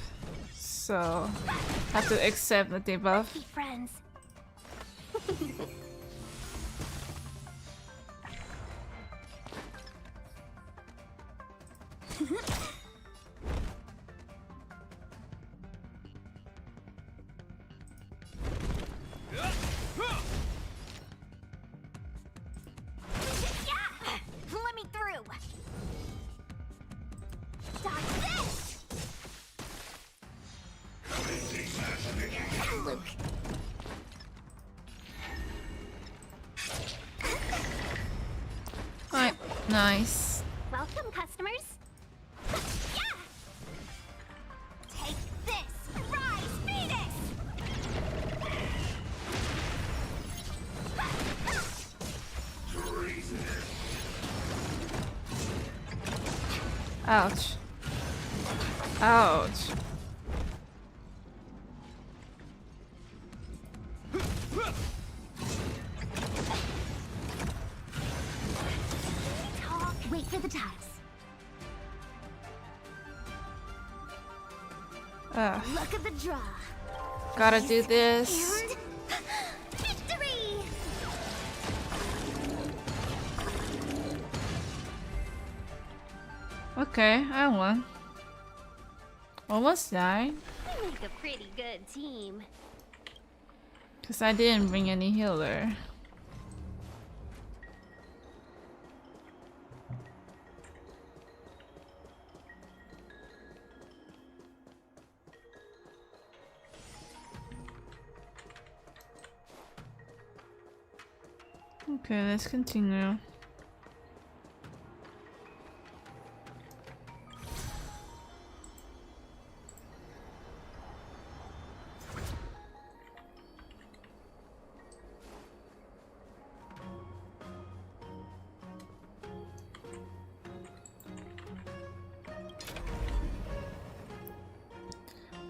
so I have to accept the debuff. Be friends. Let me through. Dodge this. Luke. Alright, nice. Welcome, customers. Take this. Rise, Phoenix. Ouch. Ouch. Talk. Wait for the tiles. Look at the draw. Gotta do this. And victory! Okay, I won. Almost died. We make a pretty good team. Because I didn't bring any healer. Okay, let's continue.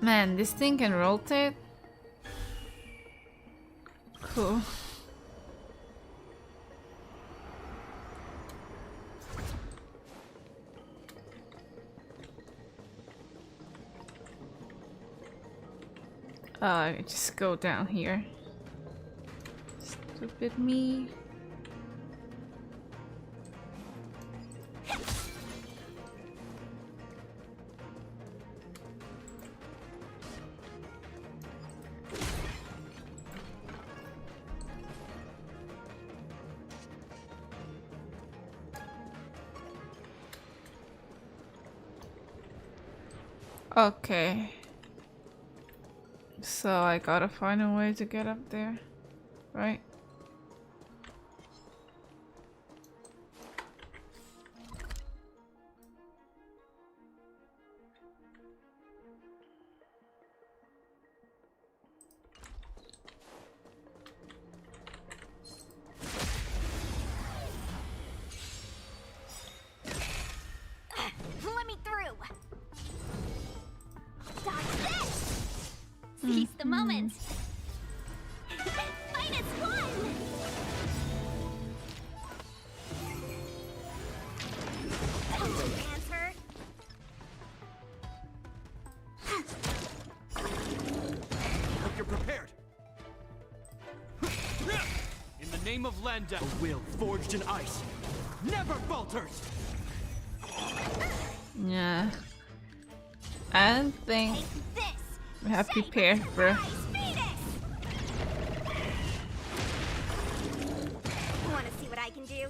Man, this thing can rotate? Cool. Just go down here. Stupid me. Okay. So I gotta find a way to get up there, right? Let me through. Dodge this. Seize the moment. Minus one. Answer. Hope you're prepared. In the name of Landa, a will forged in ice never falters. Yeah. I don't think we have prepared for. Want to see what I can do?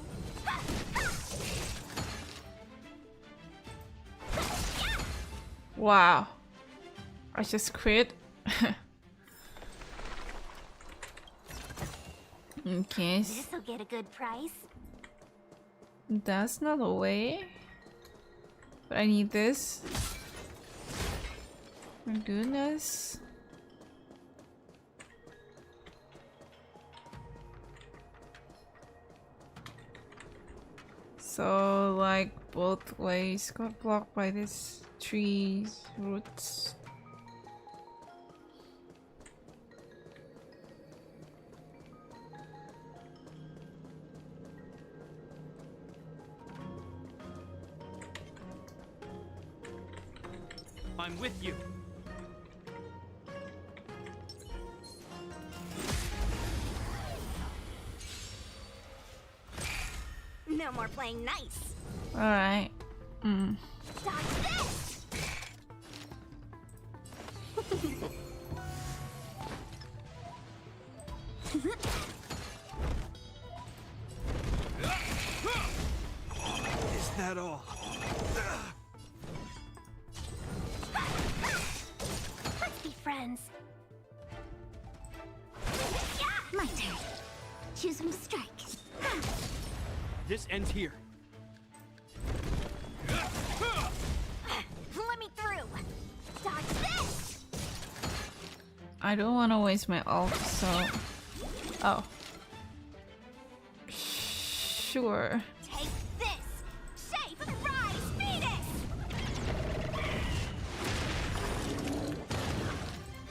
Wow. I just quit. Okay. This'll get a good price. That's not a way. But I need this. My goodness. So like both ways got blocked by this tree's roots. I'm with you. No more playing nice. Alright. Dodge this. Is that all? Let's be friends. My turn. Choose when to strike. This ends here. Let me through. Dodge this. I don't want to waste my ult, so. Oh. Sure. Take this. Shape and rise, Phoenix.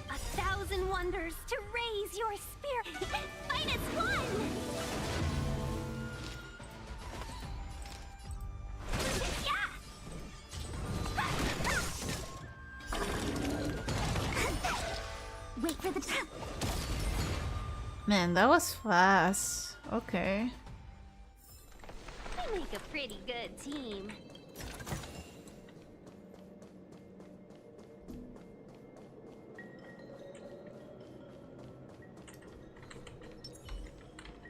1,000 wonders to raise your spirit. Minus one. Wait for the jump. Man, that was fast. Okay. We make a pretty good team.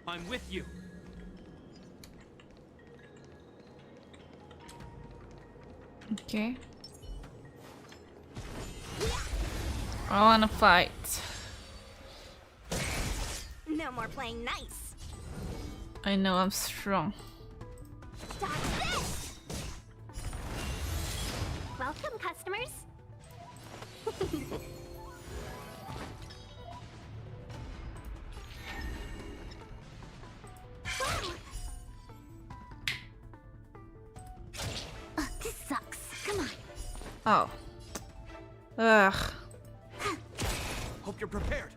I'm with you. Okay. I wanna fight. No more playing nice. I know I'm strong. Dodge this. Welcome, customers. This sucks. Come on. Oh. Ugh. Hope you're prepared.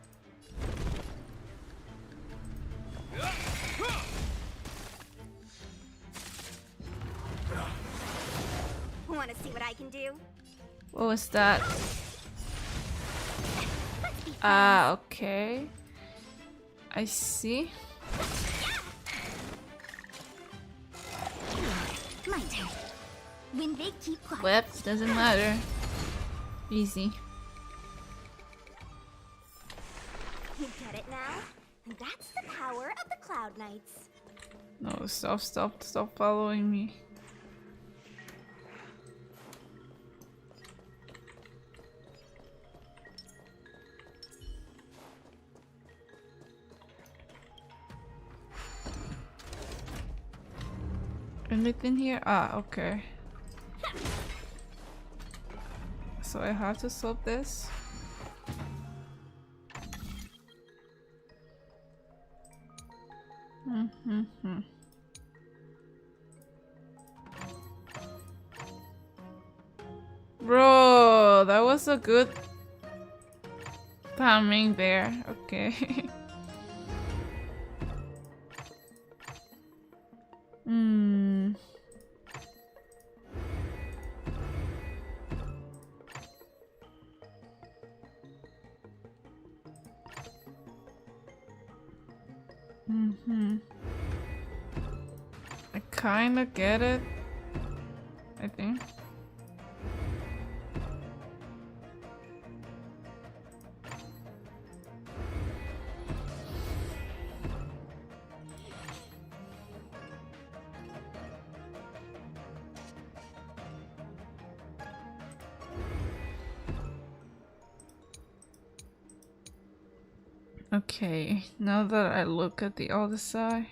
Want to see what I can do? What was that? Ah, okay. I see. My turn. When they keep quiet. Whip, doesn't matter. Easy. You get it now? That's the power of the Cloud Knights. No, stop following me. Anything here? Ah, okay. So I have to solve this. Bro, that was a good timing there. Okay. I kinda get it, I think. Okay, now that I look at the other side.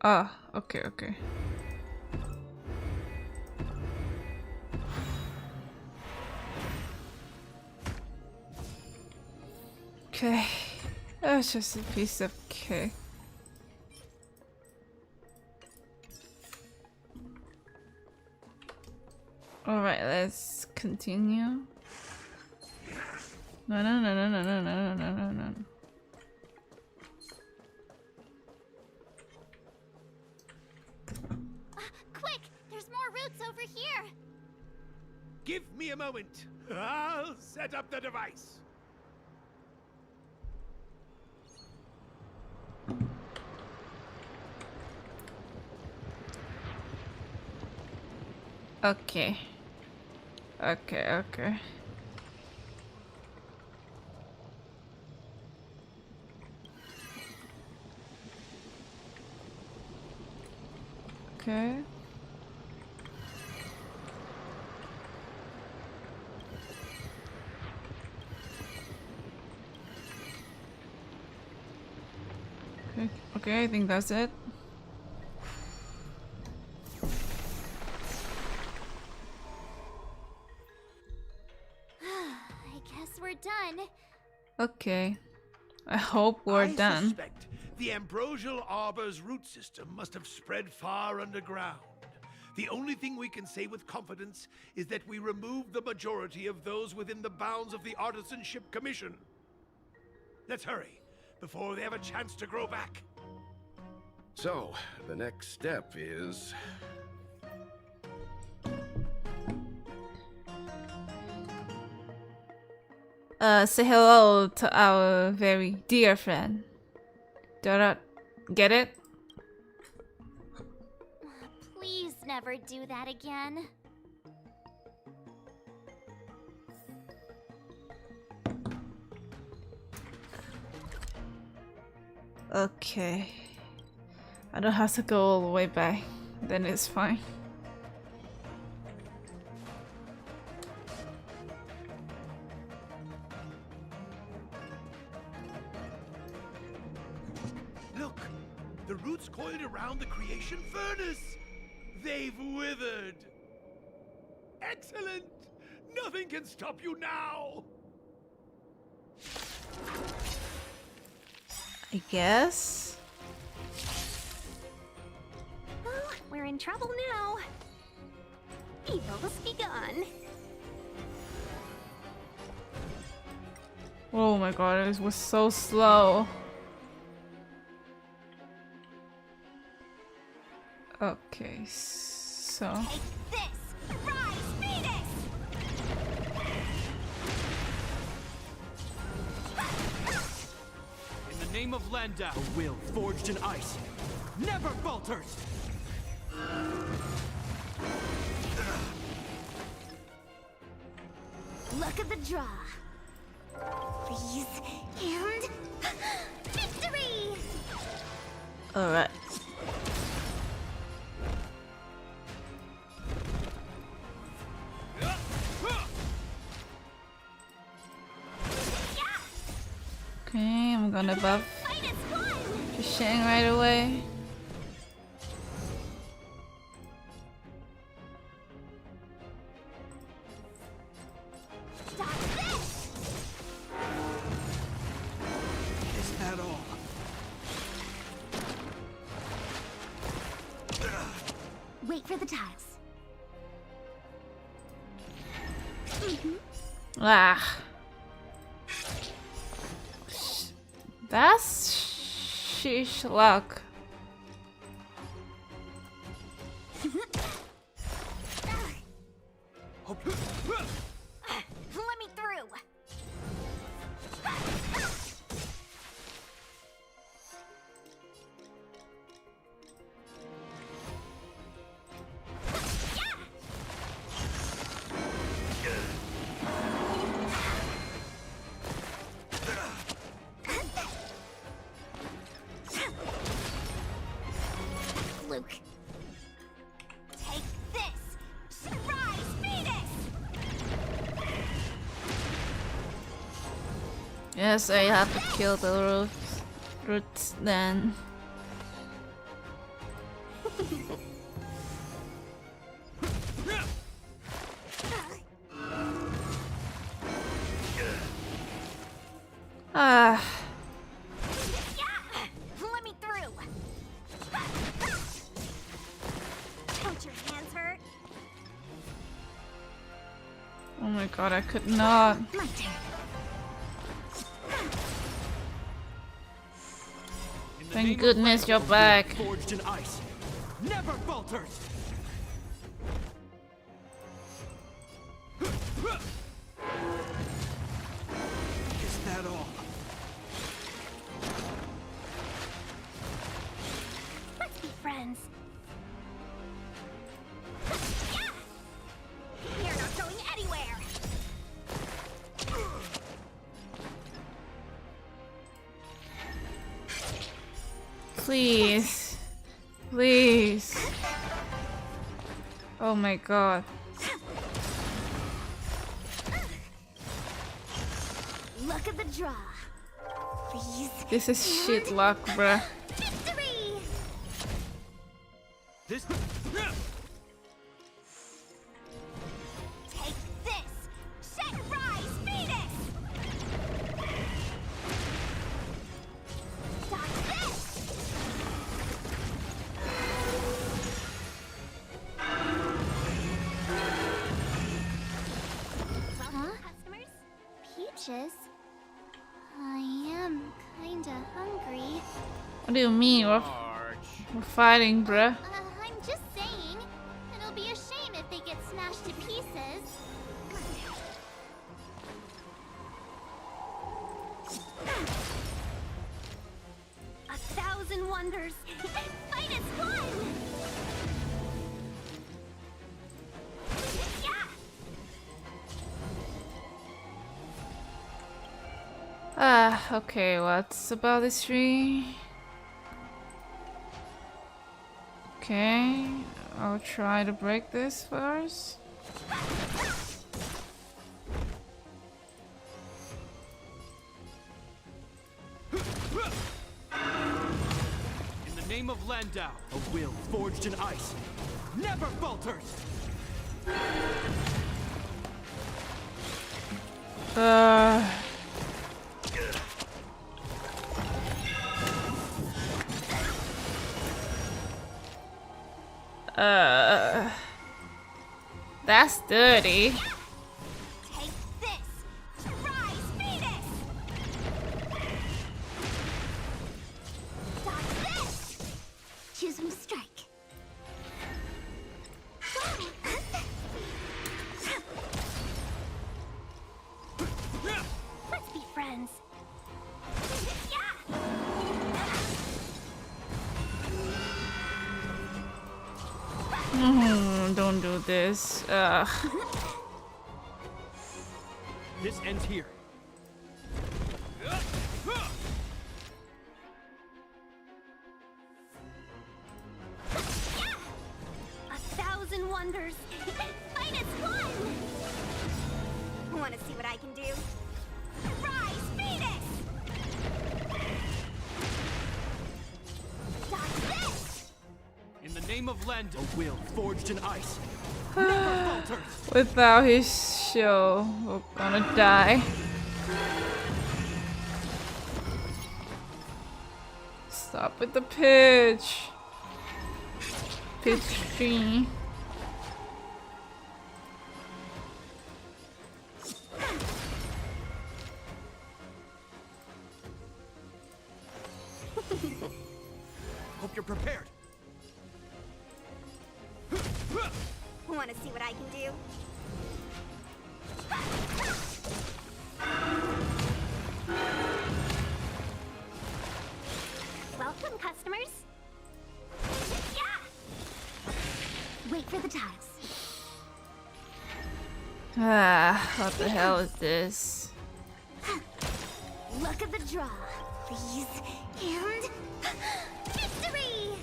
Ah, okay, okay. Okay, that's just a piece of cake. Alright, let's continue. No, no, no, no, no, no, no, no, no, no. Quick! There's more roots over here! Give me a moment. I'll set up the device. Okay. Okay, okay. Okay. Okay, okay, I think that's it. I guess we're done. Okay. I hope we're I done. suspect the ambrosial arbor's root system must have spread far underground. The only thing we can say with confidence is that we removed the majority of those within the bounds of the Artisanship Commission. Let's hurry, before they have a chance to grow back. So, the next step is... Say hello to our very dear friend. Get it? Please never do that again. Okay. I don't have to go all the way back. Then it's fine. Look, the roots coiled around the creation furnace. They've withered. Excellent! Nothing can stop you now! I guess. Oh, we're in trouble now. Evil's begun. Oh my god, it was so slow. Okay, so... Take this! Rise, Venus! In the name of Landau, a will forged in ice never falters! Look at the draw. Please, and... victory! Alright. Okay, I'm gonna buff Shang right away. for the tiles. Ah. That's shish luck. Let me through. Luke. Take this! Surprise Venus! Yes, I have to kill the roots then. Ah. Let me through. Don't your hands hurt? Oh my god, I could not. My turn. Thank goodness you're back. Forged in ice, never falters. Is that all? Let's be friends. You're not going anywhere. Please. Please. Oh my god. Look at the draw. Please. This is shit luck, bruh. Victory! This. Take this! Sunrise Venus! Dodge this! Welcome, customers. Peaches? I am kinda hungry. What do you mean? We're fighting, bruh. I'm just saying. It'll be a shame if they get smashed to pieces. A thousand wonders! Fight as one! Ah, okay, what's about this tree? Okay, I'll try to break this first. In the name of Landau, a will forged in ice, never falters. That's dirty. Take this! Surprise Venus! Dodge this! Choose from strike. Let's be friends. Don't do this. This ends here. A thousand wonders! Fight as one! Want to see what I can do? Rise, Venus! Dodge this! In the name of Landau, a will forged in ice, never falters. Without his show, we're gonna die. Stop with the pitch. Pitch tree. Hope you're prepared. Want to see what I can do? Welcome, customers. Yeah. Wait for the tiles. Ah, what the hell is this? Look at the draw, please. And victory!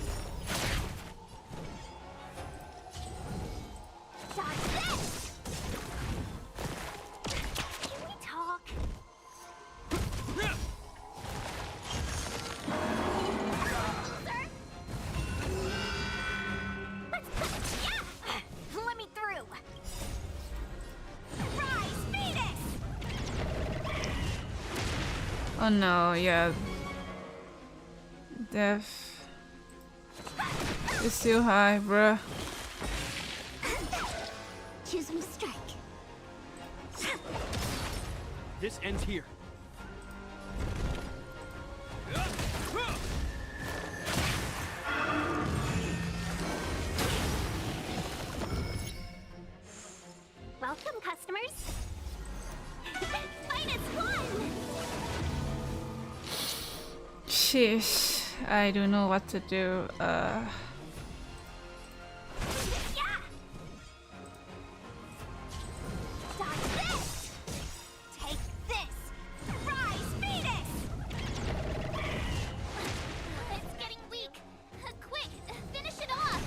Dodge this! Can we talk? Yeah! Let me through. Rise, Phoenix! Oh no, yeah. Death is too high, bruh. Choose me strike. This ends here. Welcome, customers. Minus one! Sheesh, I don't know what to do. Dodge this! Take this! Rise, Phoenix! It's getting weak. Quick, finish it off.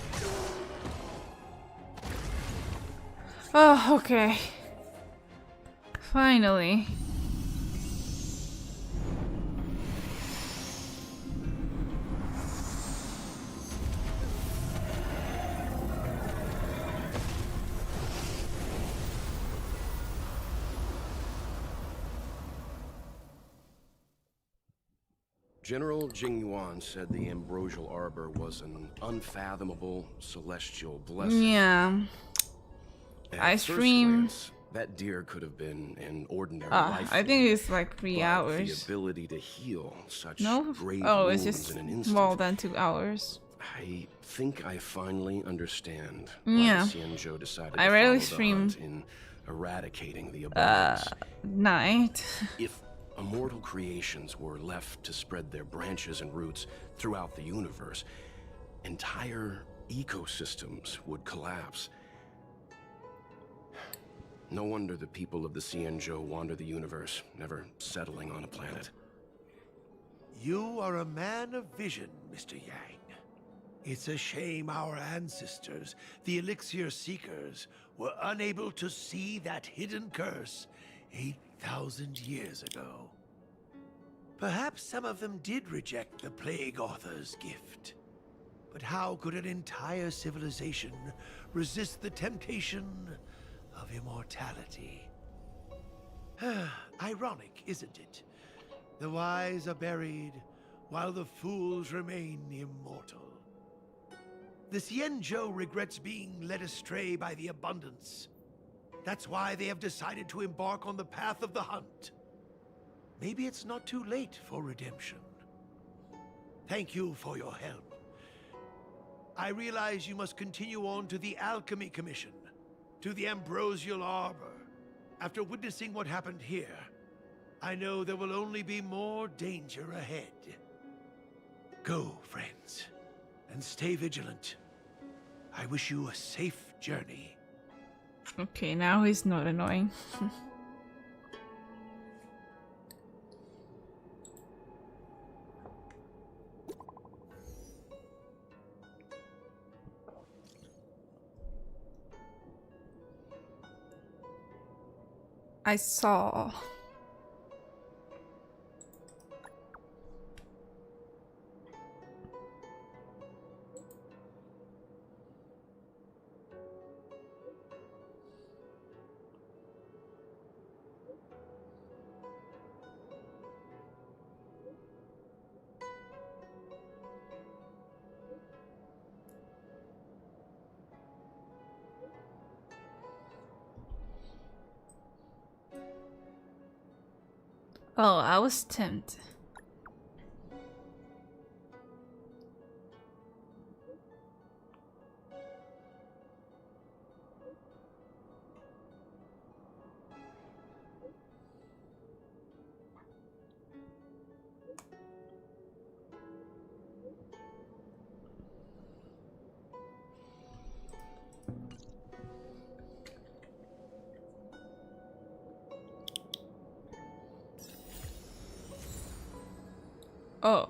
Oh, okay. Finally. General Jing Yuan said the ambrosial arbor was an unfathomable celestial blessing. Yeah. At I first stream. glance, that deer could have been an ordinary life I think form, it's like 3 but hours. the ability to heal such No? grave Oh, it's wounds just in an instant. more than 2 hours. I think I finally understand Yeah. why Xianzhou decided I to rarely follow the stream hunt in eradicating the abundance. Night. If immortal creations were left to spread their branches and roots throughout the universe, entire ecosystems would collapse. No wonder the people of the Xianzhou wander the universe, never settling on a planet. You are a man of vision, Mr. Yang. It's a shame our ancestors, the Elixir Seekers, were unable to see that hidden curse 8,000 years ago. Perhaps some of them did reject the Plague Author's gift. But how could an entire civilization resist the temptation of immortality? Ironic, isn't it? The wise are buried, while the fools remain immortal. The Xianzhou regrets being led astray by the abundance. That's why they have decided to embark on the path of the hunt. Maybe it's not too late for redemption. Thank you for your help. I realize you must continue on to the Alchemy Commission, to the Ambrosial Arbor. After witnessing what happened here, I know there will only be more danger ahead. Go, friends, and stay vigilant. I wish you a safe journey. Okay, now he's not annoying. I saw. Oh, I was tempted. Oh.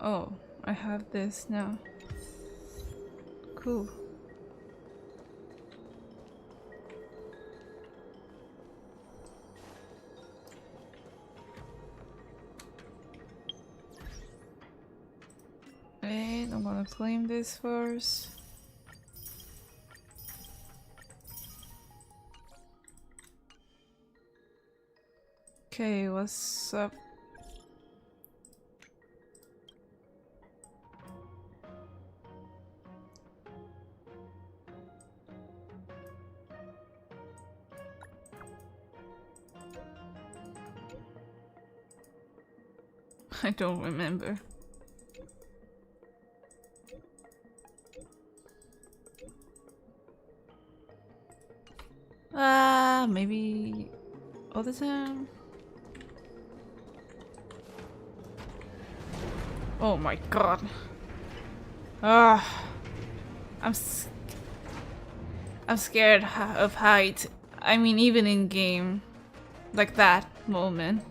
Oh, I have this now. Cool. Wait, I'm gonna claim this first. Okay, what's up? I don't remember. Maybe all the time. Oh my god. I'm scared of height. I mean, even in game, like that moment.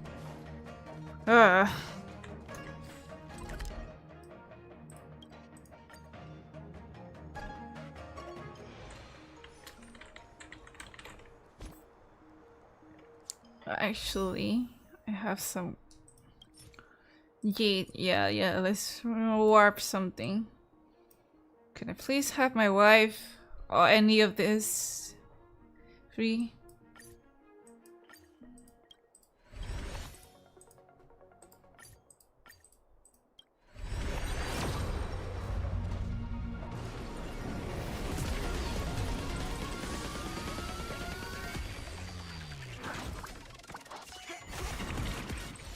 Actually, I have some. Yeah. Let's warp something. Can I please have my wife or any of this free?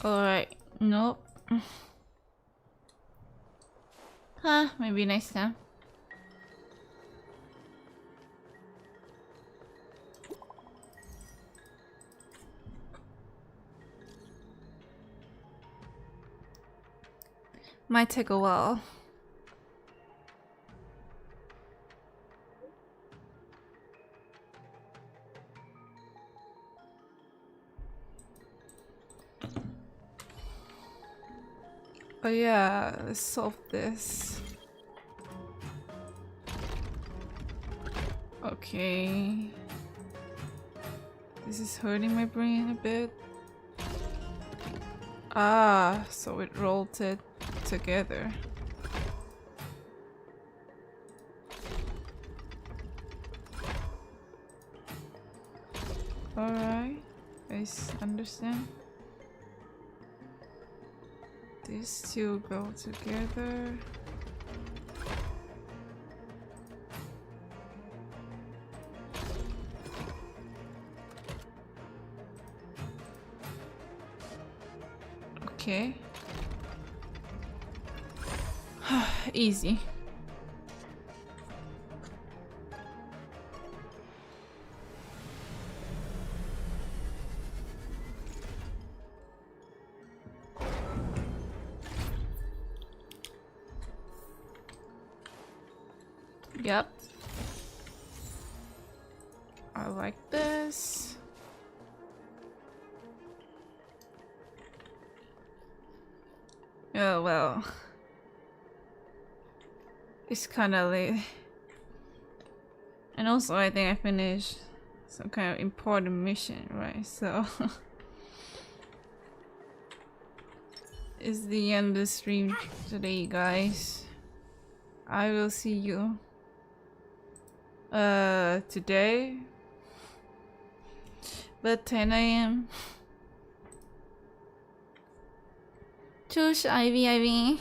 Alright, nope. Maybe next time. Might take a while. Oh yeah, let's solve this. Okay. This is hurting my brain a bit. So it rolled it together. Alright, I understand. These two go together. Okay. Easy. Yep. I like this. Oh well. It's kinda late. And also I think I finished some kind of important mission, right? So it's the end of the stream today, guys. I will see you today, but 10 AM. Choose Ivy.